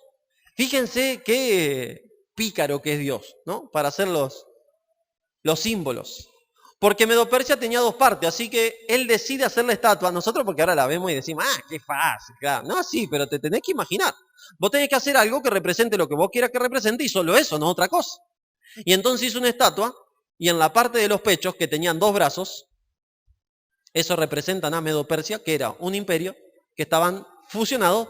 Fíjense qué pícaro que es Dios, ¿no? Para hacer los símbolos. Porque Medo-Persia tenía 2 partes, así que él decide hacer la estatua. Nosotros porque ahora la vemos y decimos, qué fácil, claro. No, sí, pero te tenés que imaginar. Vos tenés que hacer algo que represente lo que vos quieras que represente y solo eso, no otra cosa. Y entonces hizo una estatua y en la parte de los pechos, que tenían 2 brazos, eso representan a Medo-Persia, que era un imperio que estaban fusionados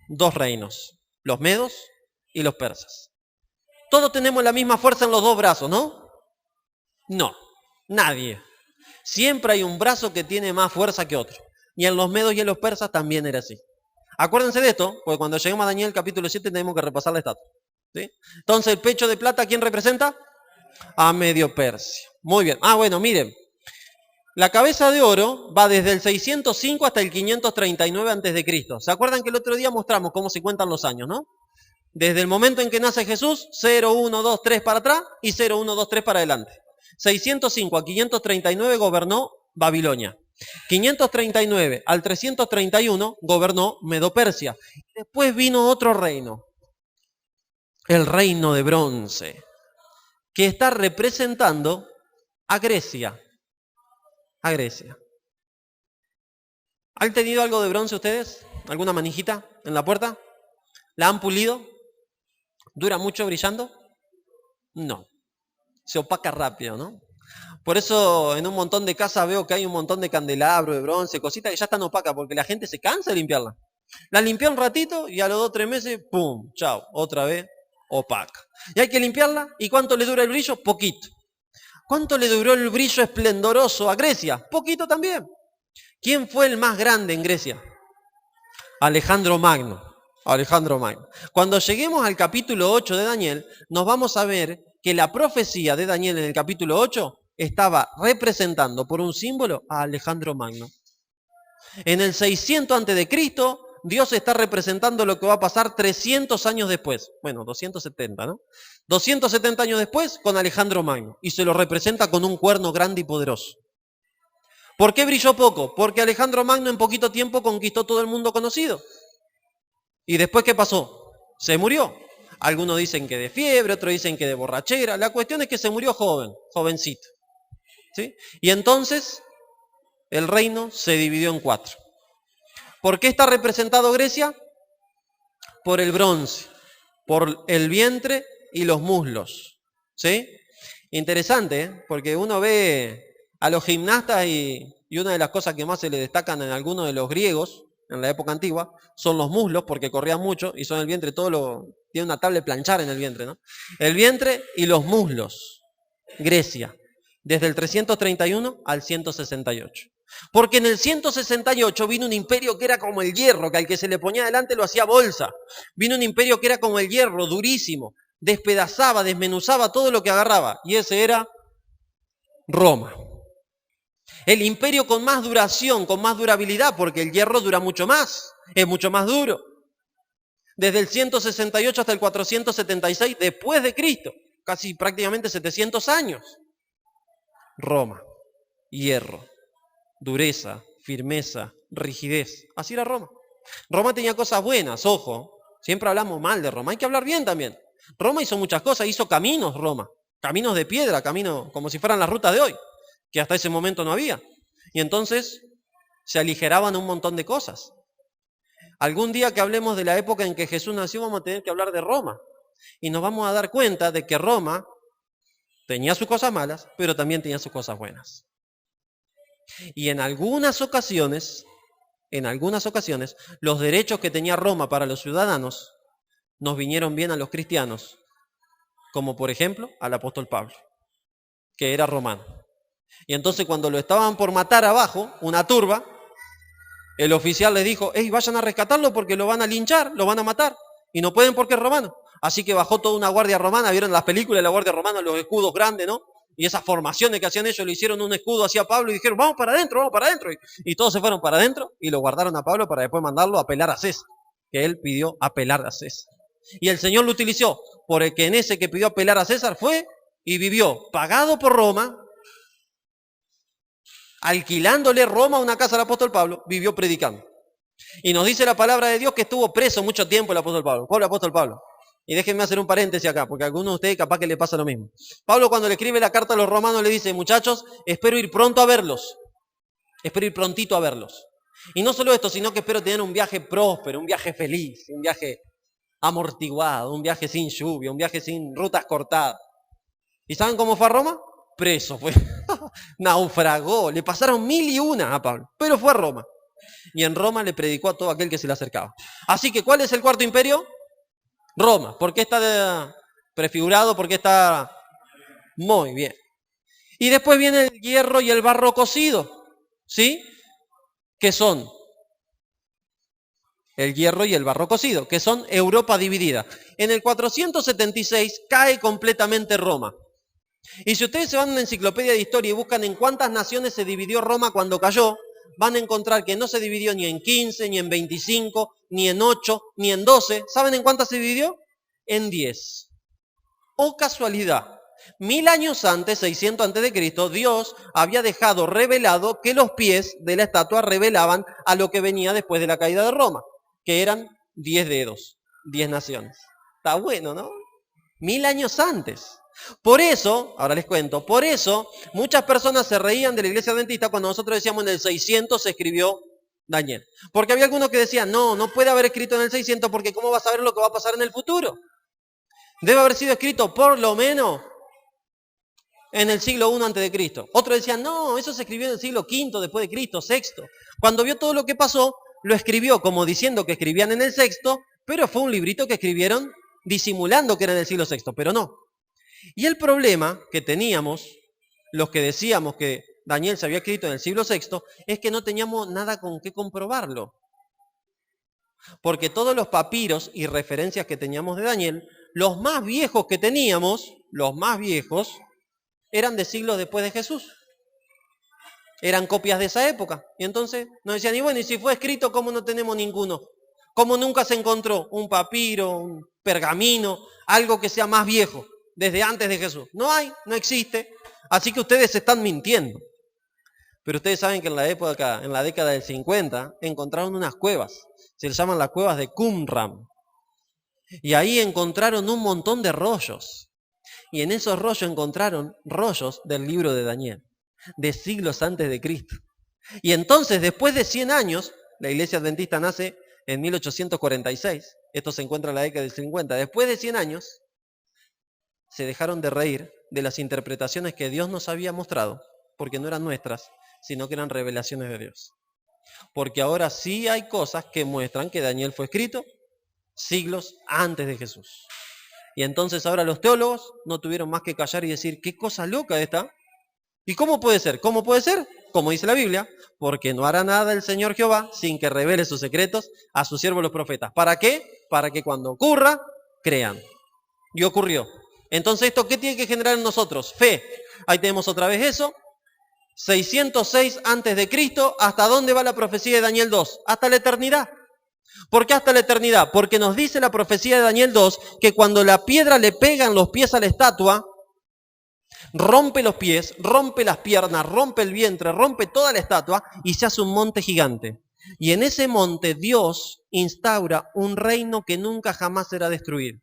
2 reinos, los medos y los persas. Todos tenemos la misma fuerza en los 2 brazos, ¿no? No, nadie. Siempre hay un brazo que tiene más fuerza que otro. Y en los medos y en los persas también era así. Acuérdense de esto, porque cuando lleguemos a Daniel capítulo 7 tenemos que repasar la estatua. ¿Sí? Entonces el pecho de plata, ¿quién representa? A Medo-Persia. Muy bien. Bueno, miren. La cabeza de oro va desde el 605 hasta el 539 a.C. ¿Se acuerdan que el otro día mostramos cómo se cuentan los años, no? Desde el momento en que nace Jesús, 0, 1, 2, 3 para atrás y 0, 1, 2, 3 para adelante. 605 a 539 gobernó Babilonia. 539 al 331 gobernó Medo-Persia. Después vino otro reino, el reino de bronce, que está representando a Grecia. A Grecia. ¿Han tenido algo de bronce ustedes? ¿Alguna manijita en la puerta? ¿La han pulido? ¿Dura mucho brillando? No. Se opaca rápido, ¿no? Por eso en un montón de casas veo que hay un montón de candelabros de bronce, cositas que ya están opacas, porque la gente se cansa de limpiarla. La limpia un ratito y a los 2 o 3 meses, ¡pum! Chao, otra vez opaca. Y hay que limpiarla. ¿Y cuánto le dura el brillo? Poquito. ¿Cuánto le duró el brillo esplendoroso a Grecia? Poquito también. ¿Quién fue el más grande en Grecia? Alejandro Magno. Alejandro Magno. Cuando lleguemos al capítulo 8 de Daniel, nos vamos a ver que la profecía de Daniel en el capítulo 8 estaba representando por un símbolo a Alejandro Magno. En el 600 a.C., Dios está representando lo que va a pasar 300 años después. Bueno, 270, ¿no? 270 años después con Alejandro Magno. Y se lo representa con un cuerno grande y poderoso. ¿Por qué brilló poco? Porque Alejandro Magno en poquito tiempo conquistó todo el mundo conocido. ¿Y después qué pasó? Se murió. Algunos dicen que de fiebre, otros dicen que de borrachera. La cuestión es que se murió joven, jovencito. ¿Sí? Y entonces el reino se dividió en 4. ¿Por qué está representado Grecia? Por el bronce, por el vientre y los muslos. ¿Sí? Interesante, ¿eh? Porque uno ve a los gimnastas y una de las cosas que más se le destacan en algunos de los griegos en la época antigua son los muslos, porque corrían mucho y son el vientre, tiene una tabla de planchar en el vientre, ¿no? El vientre y los muslos. Grecia, desde el 331 al 168. Porque en el 168 vino un imperio que era como el hierro, que al que se le ponía adelante lo hacía bolsa. Vino un imperio que era como el hierro, durísimo, despedazaba, desmenuzaba todo lo que agarraba. Y ese era Roma. El imperio con más duración, con más durabilidad, porque el hierro dura mucho más, es mucho más duro. Desde el 168 hasta el 476 después de Cristo, casi prácticamente 700 años. Roma, hierro, dureza, firmeza, rigidez. Así era Roma. Roma tenía cosas buenas, ojo. Siempre hablamos mal de Roma, hay que hablar bien también. Roma hizo muchas cosas, hizo caminos Roma. Caminos de piedra, caminos como si fueran las rutas de hoy, que hasta ese momento no había. Y entonces se aligeraban un montón de cosas. Algún día que hablemos de la época en que Jesús nació, vamos a tener que hablar de Roma. Y nos vamos a dar cuenta de que Roma tenía sus cosas malas, pero también tenía sus cosas buenas. Y en algunas ocasiones, los derechos que tenía Roma para los ciudadanos nos vinieron bien a los cristianos, como por ejemplo al apóstol Pablo, que era romano. Y entonces cuando lo estaban por matar abajo, una turba, el oficial les dijo, hey, vayan a rescatarlo porque lo van a linchar, lo van a matar, y no pueden porque es romano. Así que bajó toda una guardia romana, vieron las películas de la guardia romana, los escudos grandes, ¿no? Y esas formaciones que hacían ellos, le hicieron un escudo hacia Pablo y dijeron, vamos para adentro, vamos para adentro. Y todos se fueron para adentro y lo guardaron a Pablo para después mandarlo a apelar a César, que él pidió apelar a César. Y el Señor lo utilizó, porque en ese que pidió apelar a César fue y vivió pagado por Roma, alquilándole Roma una casa al apóstol Pablo, vivió predicando. Y nos dice la palabra de Dios que estuvo preso mucho tiempo el apóstol Pablo. Pobre apóstol Pablo. Y déjenme hacer un paréntesis acá, porque a algunos de ustedes capaz que le pasa lo mismo. Pablo cuando le escribe la carta a los romanos le dice, muchachos, espero ir pronto a verlos. Espero ir prontito a verlos. Y no solo esto, sino que espero tener un viaje próspero, un viaje feliz, un viaje amortiguado, un viaje sin lluvia, un viaje sin rutas cortadas. ¿Y saben cómo fue a Roma? Preso fue. Naufragó, le pasaron 1001 a Pablo, pero fue a Roma. Y en Roma le predicó a todo aquel que se le acercaba. Así que, ¿cuál es el cuarto imperio? Roma. ¿Por qué está prefigurado? ¿Por qué está muy bien? Y después viene el hierro y el barro cocido, ¿sí? ¿Qué son? El hierro y el barro cocido, que son Europa dividida. En el 476 cae completamente Roma. Y si ustedes se van a una enciclopedia de historia y buscan en cuántas naciones se dividió Roma cuando cayó, van a encontrar que no se dividió ni en 15, ni en 25, ni en 8, ni en 12. ¿Saben en cuántas se dividió? En 10. ¡Oh casualidad! 1000 años antes, 600 antes de Cristo, Dios había dejado revelado que los pies de la estatua revelaban a lo que venía después de la caída de Roma, que eran 10 dedos, 10 naciones. Está bueno, ¿no? 1000 años antes. Por eso, ahora les cuento, por eso muchas personas se reían de la iglesia adventista cuando nosotros decíamos en el 600 se escribió Daniel. Porque había algunos que decían, no puede haber escrito en el 600 porque ¿cómo vas a saber lo que va a pasar en el futuro? Debe haber sido escrito por lo menos en el siglo I antes de Cristo. Otros decían, no, eso se escribió en el siglo V después de Cristo, sexto. Cuando vio todo lo que pasó, lo escribió como diciendo que escribían en el sexto, pero fue un librito que escribieron disimulando que era en el siglo VI, pero no. Y el problema que teníamos, los que decíamos que Daniel se había escrito en el siglo VI, es que no teníamos nada con qué comprobarlo. Porque todos los papiros y referencias que teníamos de Daniel, los más viejos que teníamos, los más viejos, eran de siglos después de Jesús. Eran copias de esa época. Y entonces nos decían, y bueno, y si fue escrito, ¿cómo no tenemos ninguno? ¿Cómo nunca se encontró un papiro, un pergamino, algo que sea más viejo? Desde antes de Jesús. No hay, no existe. Así que ustedes se están mintiendo. Pero ustedes saben que en la época, en la década del 50, encontraron unas cuevas. Se les llaman las cuevas de Qumran. Y ahí encontraron un montón de rollos. Y en esos rollos encontraron rollos del libro de Daniel, de siglos antes de Cristo. Y entonces, después de 100 años, la iglesia adventista nace en 1846. Esto se encuentra en la década del 50. Después de 100 años, se dejaron de reír de las interpretaciones que Dios nos había mostrado, porque no eran nuestras, sino que eran revelaciones de Dios. Porque ahora sí hay cosas que muestran que Daniel fue escrito siglos antes de Jesús. Y entonces ahora los teólogos no tuvieron más que callar y decir, ¿qué cosa loca esta? ¿Y cómo puede ser? ¿Cómo puede ser? Como dice la Biblia, porque no hará nada el Señor Jehová sin que revele sus secretos a sus siervos los profetas. ¿Para qué? Para que cuando ocurra, crean. Y ocurrió. Entonces, ¿esto qué tiene que generar en nosotros? Fe. Ahí tenemos otra vez eso. 606 antes de Cristo, ¿hasta dónde va la profecía de Daniel 2? Hasta la eternidad. ¿Por qué hasta la eternidad? Porque nos dice la profecía de Daniel 2 que cuando la piedra le pega en los pies a la estatua, rompe los pies, rompe las piernas, rompe el vientre, rompe toda la estatua y se hace un monte gigante. Y en ese monte Dios instaura un reino que nunca jamás será destruido.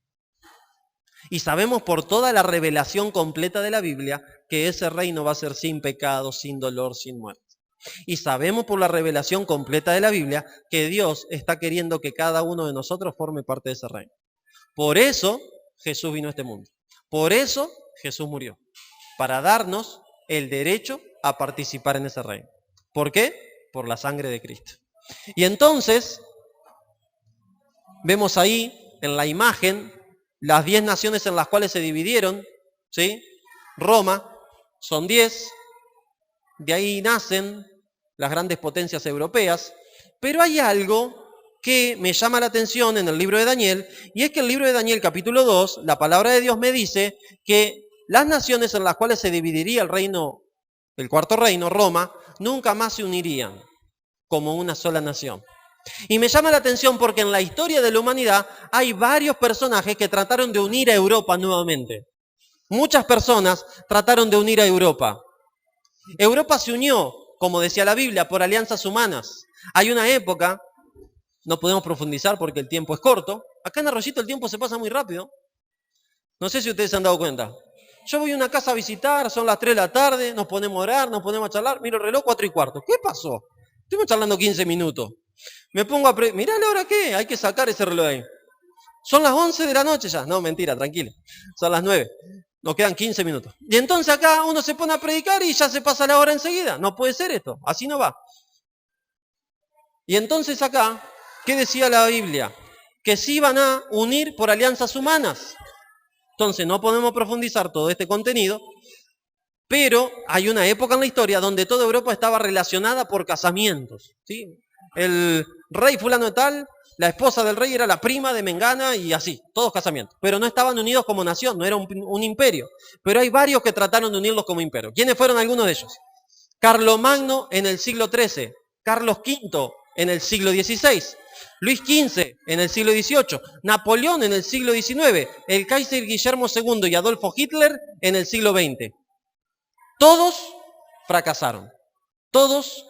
Y sabemos por toda la revelación completa de la Biblia que ese reino va a ser sin pecado, sin dolor, sin muerte. Y sabemos por la revelación completa de la Biblia que Dios está queriendo que cada uno de nosotros forme parte de ese reino. Por eso Jesús vino a este mundo. Por eso Jesús murió. Para darnos el derecho a participar en ese reino. ¿Por qué? Por la sangre de Cristo. Y entonces, vemos ahí en la imagen las 10 naciones en las cuales se dividieron, ¿sí? Roma, son 10, de ahí nacen las grandes potencias europeas, pero hay algo que me llama la atención en el libro de Daniel, y es que el libro de Daniel capítulo 2, la palabra de Dios me dice que las naciones en las cuales se dividiría el reino, el cuarto reino, Roma, nunca más se unirían como una sola nación. Y me llama la atención porque en la historia de la humanidad hay varios personajes que trataron de unir a Europa nuevamente. Muchas personas trataron de unir a Europa. Europa se unió, como decía la Biblia, por alianzas humanas. Hay una época, no podemos profundizar porque el tiempo es corto. Acá en Arroyito el tiempo se pasa muy rápido. No sé si ustedes se han dado cuenta. Yo voy a una casa a visitar, son las 3 de la tarde, nos ponemos a orar, nos ponemos a charlar, miro el reloj, 4:15. ¿Qué pasó? Estuvimos charlando 15 minutos. Me pongo a mirá la hora que hay que sacar ese reloj ahí. Son las 11 de la noche ya. No, mentira, tranquila. Son las 9. Nos quedan 15 minutos. Y entonces acá uno se pone a predicar y ya se pasa la hora enseguida. No puede ser esto. Así no va. Y entonces acá, ¿qué decía la Biblia? Que se iban a unir por alianzas humanas. Entonces no podemos profundizar todo este contenido, pero hay una época en la historia donde toda Europa estaba relacionada por casamientos, ¿sí? El rey fulano de tal, la esposa del rey era la prima de Mengana y así, todos casamientos. Pero no estaban unidos como nación, no era un imperio. Pero hay varios que trataron de unirlos como imperio. ¿Quiénes fueron algunos de ellos? Carlomagno en el siglo XIII, Carlos V en el siglo XVI, Luis XV en el siglo XVIII, Napoleón en el siglo XIX, el Kaiser Guillermo II y Adolfo Hitler en el siglo XX. Todos fracasaron. Todos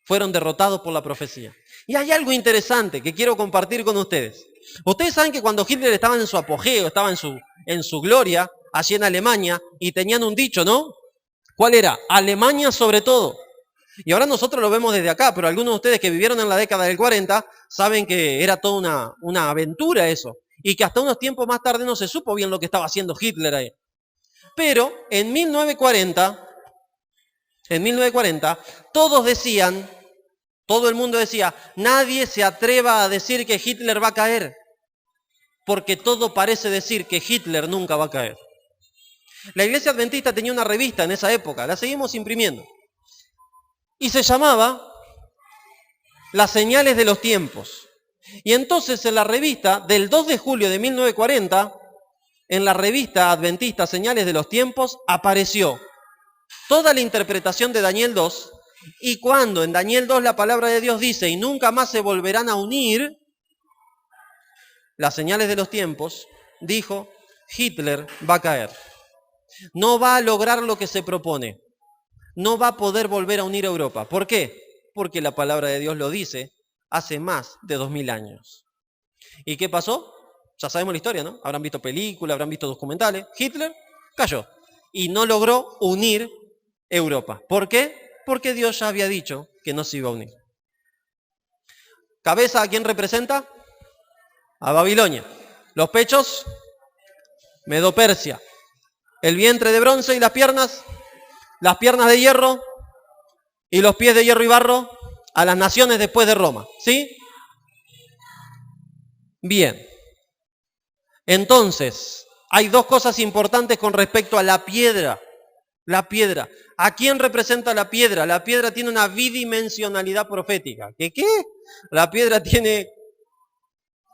fueron derrotados por la profecía. Y hay algo interesante que quiero compartir con ustedes. Ustedes saben que cuando Hitler estaba en su apogeo, estaba en su gloria, allí en Alemania, y tenían un dicho, ¿no? ¿Cuál era? Alemania sobre todo. Y ahora nosotros lo vemos desde acá, pero algunos de ustedes que vivieron en la década del 40 saben que era toda una aventura eso. Y que hasta unos tiempos más tarde no se supo bien lo que estaba haciendo Hitler ahí. Pero en 1940, todos decían, todo el mundo decía, nadie se atreva a decir que Hitler va a caer, porque todo parece decir que Hitler nunca va a caer. La Iglesia Adventista tenía una revista en esa época, la seguimos imprimiendo, y se llamaba Las Señales de los Tiempos. Y entonces en la revista del 2 de julio de 1940, en la revista adventista Señales de los Tiempos, apareció toda la interpretación de Daniel 2, y cuando en Daniel 2 la palabra de Dios dice, y nunca más se volverán a unir, las señales de los tiempos, dijo, Hitler va a caer. No va a lograr lo que se propone. No va a poder volver a unir a Europa. ¿Por qué? Porque la palabra de Dios lo dice hace más de 2000 años. ¿Y qué pasó? Ya sabemos la historia, ¿no? Habrán visto películas, habrán visto documentales. Hitler cayó y no logró unir Europa. ¿Por qué? Porque Dios ya había dicho que no se iba a unir. ¿Cabeza a quién representa? A Babilonia. Los pechos, Medo-Persia. El vientre de bronce y las piernas de hierro y los pies de hierro y barro a las naciones después de Roma. ¿Sí? Bien. Entonces, hay dos cosas importantes con respecto a la piedra. La piedra. ¿A quién representa la piedra? La piedra tiene una bidimensionalidad profética. ¿Qué? La piedra tiene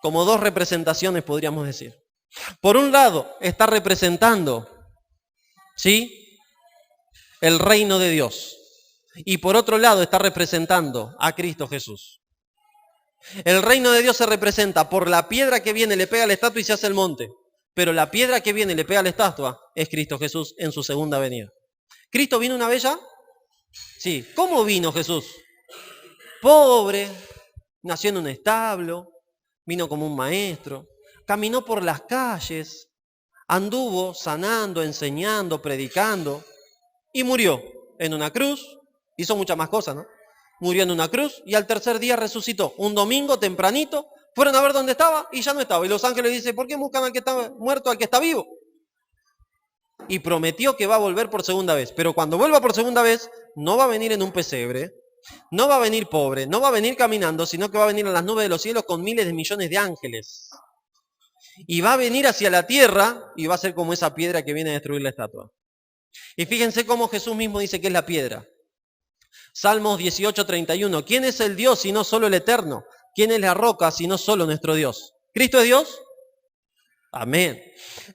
como dos representaciones, podríamos decir. Por un lado, está representando, ¿sí?, el reino de Dios. y por otro lado está representando a Cristo Jesús. El reino de Dios se representa por la piedra que viene, le pega a la estatua y se hace el monte. Pero la piedra que viene y le pega a la estatua es Cristo Jesús en su segunda venida. ¿Cristo vino una vez ya? Sí. ¿Cómo vino Jesús? Pobre, nació en un establo, vino como un maestro, caminó por las calles, anduvo sanando, enseñando, predicando y murió en una cruz. Hizo muchas más cosas, ¿no? Murió en una cruz y al tercer día resucitó. Un domingo tempranito, fueron a ver dónde estaba y ya no estaba. Y los ángeles dicen, ¿por qué buscan al que está muerto al que está vivo? Y prometió que va a volver por segunda vez. Pero cuando vuelva por segunda vez, no va a venir en un pesebre, no va a venir pobre, no va a venir caminando, sino que va a venir en las nubes de los cielos con miles de millones de ángeles. Y va a venir hacia la tierra y va a ser como esa piedra que viene a destruir la estatua. Y fíjense cómo Jesús mismo dice que es la piedra. Salmos 18:31. ¿Quién es el Dios sino solo el Eterno? ¿Quién es la roca sino solo nuestro Dios? ¿Cristo es Dios? Amén.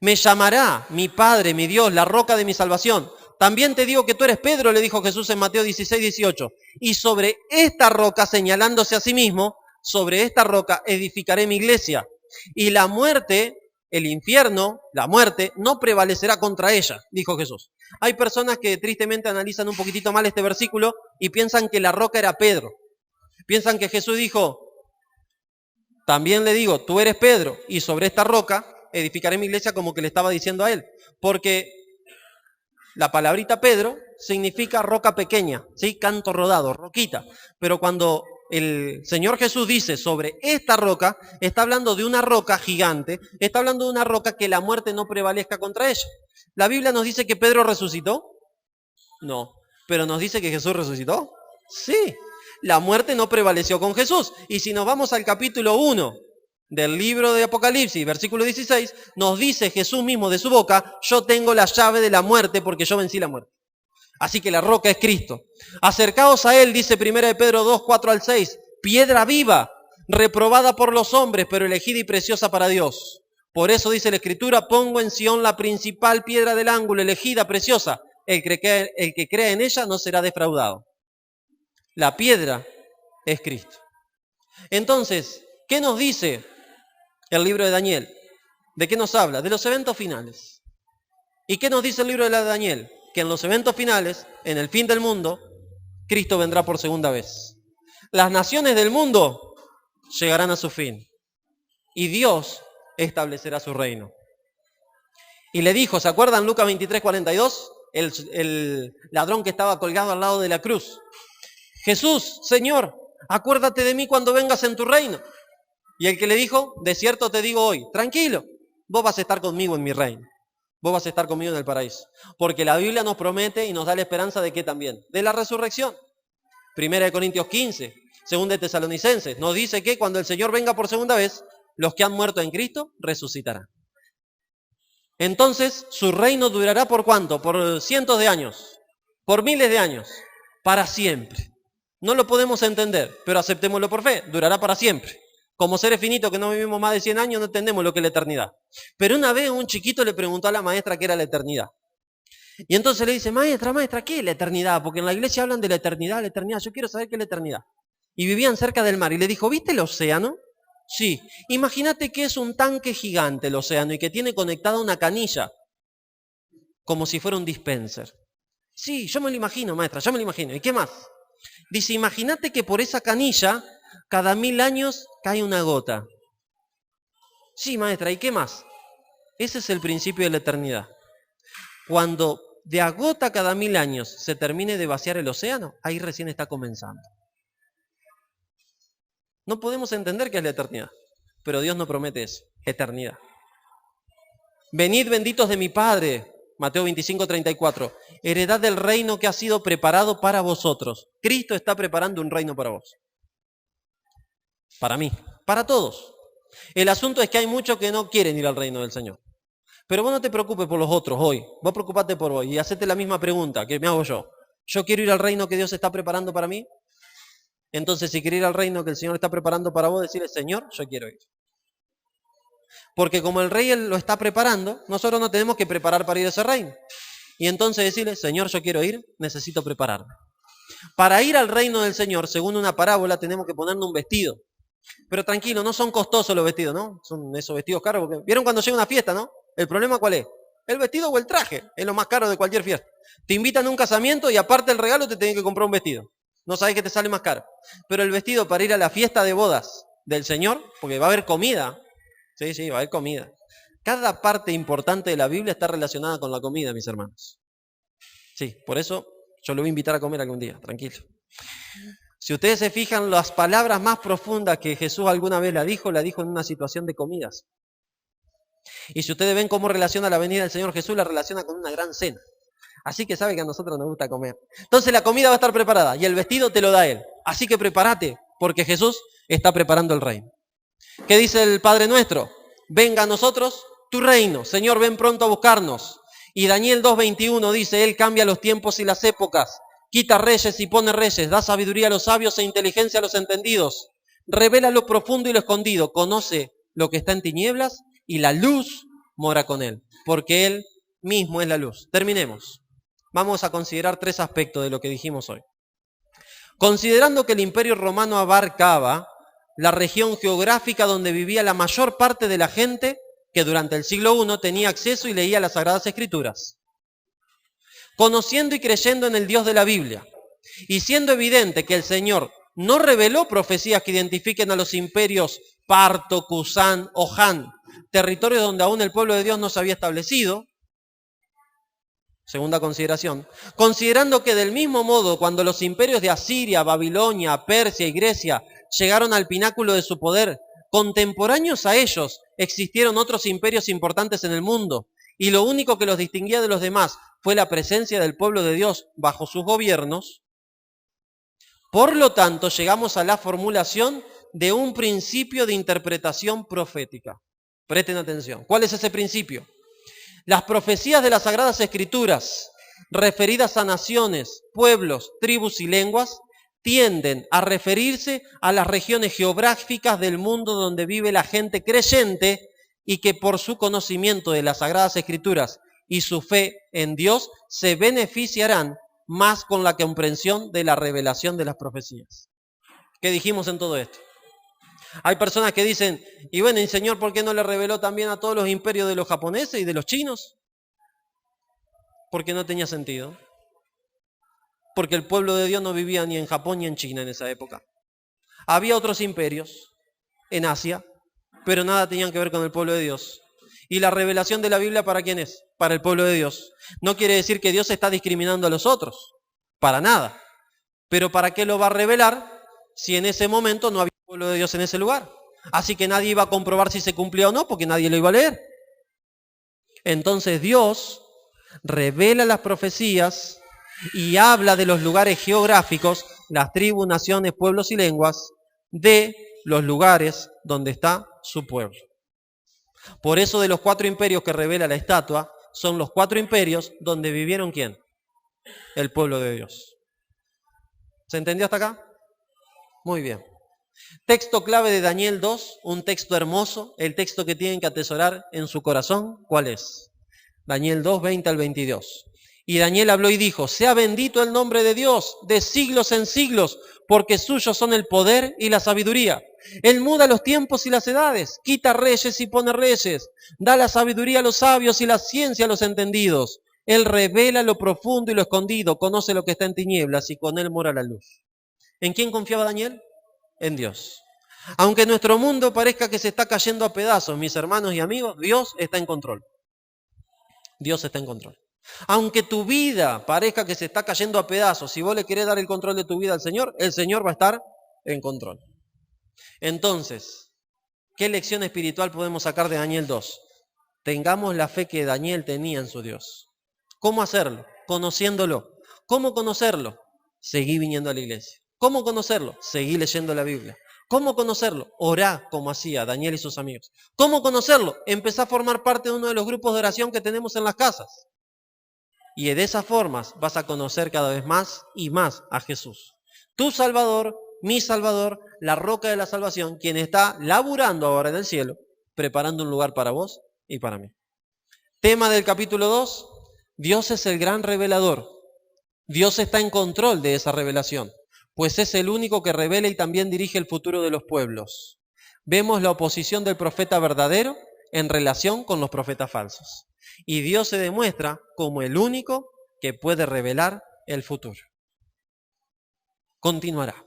Me llamará mi Padre, mi Dios, la roca de mi salvación. También te digo que tú eres Pedro, le dijo Jesús en Mateo 16:18. Y sobre esta roca, señalándose a sí mismo, sobre esta roca edificaré mi iglesia. Y la muerte, el infierno, la muerte, no prevalecerá contra ella, dijo Jesús. Hay personas que tristemente analizan un poquitito mal este versículo y piensan que la roca era Pedro. Piensan que Jesús dijo, también le digo, tú eres Pedro, y sobre esta roca edificaré mi iglesia, como que le estaba diciendo a él. Porque la palabrita Pedro significa roca pequeña, ¿sí? Canto rodado, roquita. Pero cuando el Señor Jesús dice sobre esta roca, está hablando de una roca gigante, está hablando de una roca que la muerte no prevalezca contra ella. ¿La Biblia nos dice que Pedro resucitó? No. ¿Pero nos dice que Jesús resucitó? Sí. La muerte no prevaleció con Jesús. Y si nos vamos al capítulo 1 del libro de Apocalipsis, versículo 16, nos dice Jesús mismo de su boca, yo tengo la llave de la muerte porque yo vencí la muerte. Así que la roca es Cristo. Acercaos a él, dice 1 de Pedro 2, 4 al 6, piedra viva, reprobada por los hombres, pero elegida y preciosa para Dios. Por eso dice la Escritura, pongo en Sión la principal piedra del ángulo, elegida, preciosa. El que cree en ella no será defraudado. La piedra es Cristo. Entonces, ¿qué nos dice el libro de Daniel? ¿De qué nos habla? De los eventos finales. ¿Y qué nos dice el libro de Daniel? Que en los eventos finales, en el fin del mundo, Cristo vendrá por segunda vez. Las naciones del mundo llegarán a su fin. Y Dios establecerá su reino. Y le dijo, ¿se acuerdan Lucas 23:42? El ladrón que estaba colgado al lado de la cruz. Jesús, Señor, acuérdate de mí cuando vengas en tu reino. Y el que le dijo, de cierto te digo hoy, tranquilo, vos vas a estar conmigo en mi reino. Vos vas a estar conmigo en el paraíso. Porque la Biblia nos promete y nos da la esperanza de que también, de la resurrección. 1 Corintios 15, 2 Tesalonicenses, nos dice que cuando el Señor venga por segunda vez, los que han muerto en Cristo resucitarán. Entonces, su reino durará ¿por cuánto? Por cientos de años, por miles de años, para siempre. No lo podemos entender, pero aceptémoslo por fe, durará para siempre. Como seres finitos que no vivimos más de 100 años, no entendemos lo que es la eternidad. Pero una vez un chiquito le preguntó a la maestra qué era la eternidad. Y entonces le dice, maestra, ¿qué es la eternidad? Porque en la iglesia hablan de la eternidad, yo quiero saber qué es la eternidad. Y vivían cerca del mar y le dijo, ¿viste el océano? Sí, imagínate que es un tanque gigante el océano y que tiene conectada una canilla, como si fuera un dispenser. Sí, yo me lo imagino, maestra, yo me lo imagino. ¿Y qué más? Dice, imagínate que por esa canilla, cada 1000 años cae una gota. Sí, maestra, ¿y qué más? Ese es el principio de la eternidad. Cuando de a gota cada 1000 años se termine de vaciar el océano, ahí recién está comenzando. No podemos entender qué es la eternidad, pero Dios no promete eso, eternidad. Venid benditos de mi Padre, Mateo 25:34, heredad del reino que ha sido preparado para vosotros. Cristo está preparando un reino para vos. Para mí, para todos. El asunto es que hay muchos que no quieren ir al reino del Señor. Pero vos no te preocupes por los otros hoy, vos preocupate por hoy y hacete la misma pregunta que me hago yo. ¿Yo quiero ir al reino que Dios está preparando para mí? Entonces, si quiere ir al reino que el Señor está preparando para vos, decirle, Señor, yo quiero ir. Porque como el rey lo está preparando, nosotros no tenemos que preparar para ir a ese reino. Y entonces decirle, Señor, yo quiero ir, necesito prepararme. Para ir al reino del Señor, según una parábola, tenemos que ponernos un vestido. Pero tranquilo, no son costosos los vestidos, ¿no? Son esos vestidos caros. Porque ¿vieron cuando llega una fiesta, no? ¿El problema cuál es? El vestido o el traje. Es lo más caro de cualquier fiesta. Te invitan a un casamiento y aparte del regalo te tienen que comprar un vestido. No sabes que te sale más caro. Pero el vestido para ir a la fiesta de bodas del Señor, porque va a haber comida. Sí, va a haber comida. Cada parte importante de la Biblia está relacionada con la comida, mis hermanos. Sí, por eso yo lo voy a invitar a comer algún día, tranquilo. Si ustedes se fijan, las palabras más profundas que Jesús alguna vez la dijo en una situación de comidas. Y si ustedes ven cómo relaciona la venida del Señor Jesús, la relaciona con una gran cena. Así que sabe que a nosotros nos gusta comer. Entonces la comida va a estar preparada y el vestido te lo da Él. Así que prepárate, porque Jesús está preparando el reino. ¿Qué dice el Padre nuestro? Venga a nosotros tu reino. Señor, ven pronto a buscarnos. Y Daniel 2:21 dice, Él cambia los tiempos y las épocas. Quita reyes y pone reyes, da sabiduría a los sabios e inteligencia a los entendidos. Revela lo profundo y lo escondido, conoce lo que está en tinieblas y la luz mora con Él, porque Él mismo es la luz. Terminemos. Vamos a considerar 3 aspectos de lo que dijimos hoy. Considerando que el Imperio Romano abarcaba la región geográfica donde vivía la mayor parte de la gente que durante el siglo I tenía acceso y leía las Sagradas Escrituras. Conociendo y creyendo en el Dios de la Biblia, y siendo evidente que el Señor no reveló profecías que identifiquen a los imperios Parto, Cusán o Han, territorios donde aún el pueblo de Dios no se había establecido. Segunda consideración, considerando que del mismo modo cuando los imperios de Asiria, Babilonia, Persia y Grecia llegaron al pináculo de su poder, contemporáneos a ellos existieron otros imperios importantes en el mundo, y lo único que los distinguía de los demás fue la presencia del pueblo de Dios bajo sus gobiernos. Por lo tanto, llegamos a la formulación de un principio de interpretación profética. Presten atención. ¿Cuál es ese principio? Las profecías de las Sagradas Escrituras, referidas a naciones, pueblos, tribus y lenguas, tienden a referirse a las regiones geográficas del mundo donde vive la gente creyente y que por su conocimiento de las Sagradas Escrituras y su fe en Dios se beneficiarán más con la comprensión de la revelación de las profecías. ¿Qué dijimos en todo esto? Hay personas que dicen, y bueno, ¿y Señor por qué no le reveló también a todos los imperios de los japoneses y de los chinos? Porque no tenía sentido. Porque el pueblo de Dios no vivía ni en Japón ni en China en esa época. Había otros imperios en Asia, pero nada tenían que ver con el pueblo de Dios. ¿Y la revelación de la Biblia para quién es? Para el pueblo de Dios. No quiere decir que Dios está discriminando a los otros, para nada. Pero ¿para qué lo va a revelar si en ese momento no había pueblo de Dios en ese lugar? Así que nadie iba a comprobar si se cumplía o no, porque nadie lo iba a leer. Entonces Dios revela las profecías y habla de los lugares geográficos, las tribus, naciones, pueblos y lenguas, de los lugares donde está su pueblo. Por eso de los 4 imperios que revela la estatua, son los 4 imperios donde vivieron ¿quién? El pueblo de Dios. ¿Se entendió hasta acá? Muy bien. Texto clave de Daniel 2, un texto hermoso, el texto que tienen que atesorar en su corazón, ¿cuál es? Daniel 2, 20 al 22. Y Daniel habló y dijo, sea bendito el nombre de Dios de siglos en siglos, porque suyos son el poder y la sabiduría. Él muda los tiempos y las edades, quita reyes y pone reyes, da la sabiduría a los sabios y la ciencia a los entendidos. Él revela lo profundo y lo escondido, conoce lo que está en tinieblas y con él mora la luz. ¿En quién confiaba Daniel? En Dios. Aunque nuestro mundo parezca que se está cayendo a pedazos, mis hermanos y amigos, Dios está en control. Dios está en control. Aunque tu vida parezca que se está cayendo a pedazos, si vos le querés dar el control de tu vida al Señor, el Señor va a estar en control. Entonces, ¿qué lección espiritual podemos sacar de Daniel 2? Tengamos la fe que Daniel tenía en su Dios. ¿Cómo hacerlo? Conociéndolo. ¿Cómo conocerlo? Seguí viniendo a la iglesia. ¿Cómo conocerlo? Seguí leyendo la Biblia. ¿Cómo conocerlo? Orá como hacía Daniel y sus amigos. ¿Cómo conocerlo? Empezá a formar parte de uno de los grupos de oración que tenemos en las casas. Y de esas formas vas a conocer cada vez más y más a Jesús. Tu Salvador, mi Salvador, la roca de la salvación, quien está laburando ahora en el cielo, preparando un lugar para vos y para mí. Tema del capítulo 2, Dios es el gran revelador. Dios está en control de esa revelación, pues es el único que revela y también dirige el futuro de los pueblos. Vemos la oposición del profeta verdadero en relación con los profetas falsos. Y Dios se demuestra como el único que puede revelar el futuro. Continuará.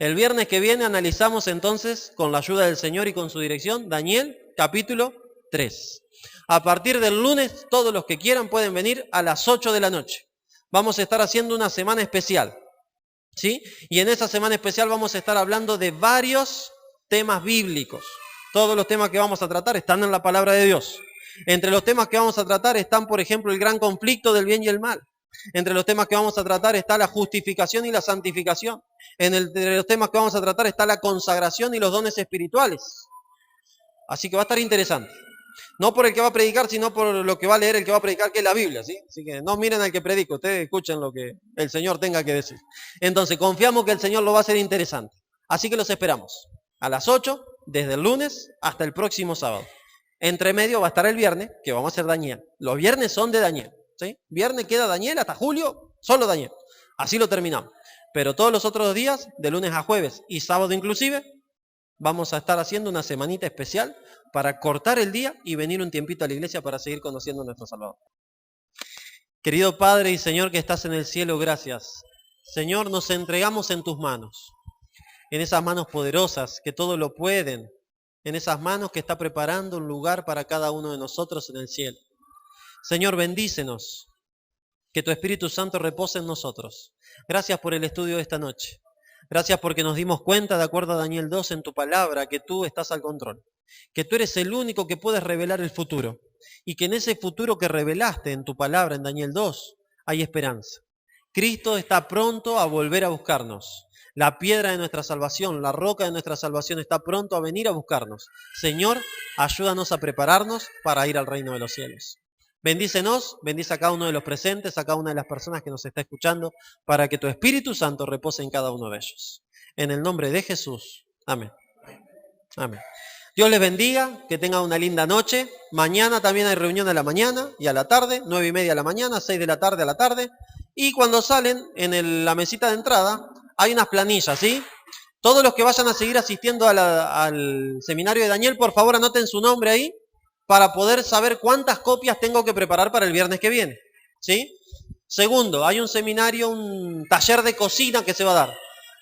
El viernes que viene analizamos entonces, con la ayuda del Señor y con su dirección, Daniel capítulo 3. A partir del lunes, todos los que quieran pueden venir a las 8 de la noche. Vamos a estar haciendo una semana especial, ¿sí? Y en esa semana especial vamos a estar hablando de varios temas bíblicos. Todos los temas que vamos a tratar están en la palabra de Dios. Entre los temas que vamos a tratar están, por ejemplo, el gran conflicto del bien y el mal. Entre los temas que vamos a tratar está la justificación y la santificación. Entre los temas que vamos a tratar está la consagración y los dones espirituales. Así que va a estar interesante. No por el que va a predicar, sino por lo que va a leer el que va a predicar, que es la Biblia, ¿sí? Así que no miren al que predica, ustedes escuchen lo que el Señor tenga que decir. Entonces, confiamos que el Señor lo va a hacer interesante. Así que los esperamos a las 8, desde el lunes hasta el próximo sábado. Entre medio va a estar el viernes, que vamos a hacer Daniel. Los viernes son de Daniel, ¿sí? Viernes queda Daniel hasta julio, solo Daniel. Así lo terminamos. Pero todos los otros días, de lunes a jueves y sábado inclusive, vamos a estar haciendo una semanita especial para cortar el día y venir un tiempito a la iglesia para seguir conociendo a nuestro Salvador. Querido Padre y Señor que estás en el cielo, gracias. Señor, nos entregamos en tus manos, en esas manos poderosas que todo lo pueden, en esas manos que está preparando un lugar para cada uno de nosotros en el cielo. Señor, bendícenos, que tu Espíritu Santo repose en nosotros. Gracias por el estudio de esta noche. Gracias porque nos dimos cuenta, de acuerdo a Daniel 2, en tu palabra, que tú estás al control, que tú eres el único que puedes revelar el futuro, y que en ese futuro que revelaste en tu palabra en Daniel 2 hay esperanza. Cristo está pronto a volver a buscarnos. La piedra de nuestra salvación, la roca de nuestra salvación está pronto a venir a buscarnos. Señor, ayúdanos a prepararnos para ir al reino de los cielos. Bendícenos, bendice a cada uno de los presentes, a cada una de las personas que nos está escuchando, para que tu Espíritu Santo repose en cada uno de ellos. En el nombre de Jesús. Amén. Amén. Dios les bendiga, que tengan una linda noche. Mañana también hay reunión a la mañana y a la tarde, 9:30 a la mañana, 6 de la tarde a la tarde. Y cuando salen, en la mesita de entrada, hay unas planillas, ¿sí? Todos los que vayan a seguir asistiendo al seminario de Daniel, por favor anoten su nombre ahí, para poder saber cuántas copias tengo que preparar para el viernes que viene, ¿sí? Segundo, hay un seminario, un taller de cocina que se va a dar.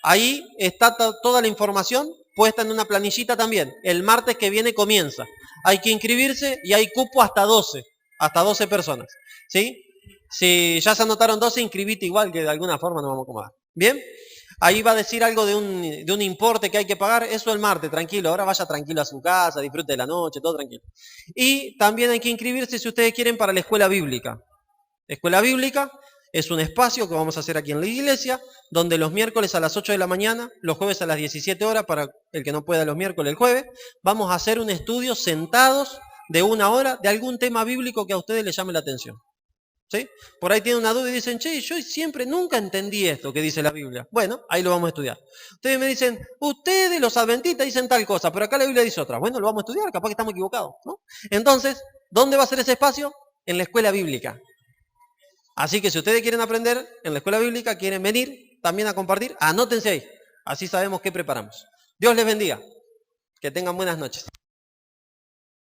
Ahí está toda la información puesta en una planillita también. El martes que viene comienza. Hay que inscribirse y hay cupo hasta 12 personas, ¿sí? Si ya se anotaron 12, inscribite igual, que de alguna forma nos vamos a acomodar. ¿Bien? Ahí va a decir algo de un importe que hay que pagar, eso el martes, tranquilo, ahora vaya tranquilo a su casa, disfrute de la noche, todo tranquilo. Y también hay que inscribirse si ustedes quieren para la escuela bíblica. Escuela bíblica es un espacio que vamos a hacer aquí en la iglesia, donde los miércoles a las 8 de la mañana, los jueves a las 17 horas, para el que no pueda los miércoles, el jueves, vamos a hacer un estudio sentados de 1 hora de algún tema bíblico que a ustedes les llame la atención. ¿Sí? Por ahí tienen una duda y dicen, che, yo nunca entendí esto que dice la Biblia. Bueno, ahí lo vamos a estudiar. Ustedes me dicen, ustedes los adventistas dicen tal cosa, pero acá la Biblia dice otra. Bueno, lo vamos a estudiar, capaz que estamos equivocados, ¿no? Entonces, ¿dónde va a ser ese espacio? En la escuela bíblica. Así que si ustedes quieren aprender en la escuela bíblica, quieren venir también a compartir, anótense ahí. Así sabemos qué preparamos. Dios les bendiga. Que tengan buenas noches.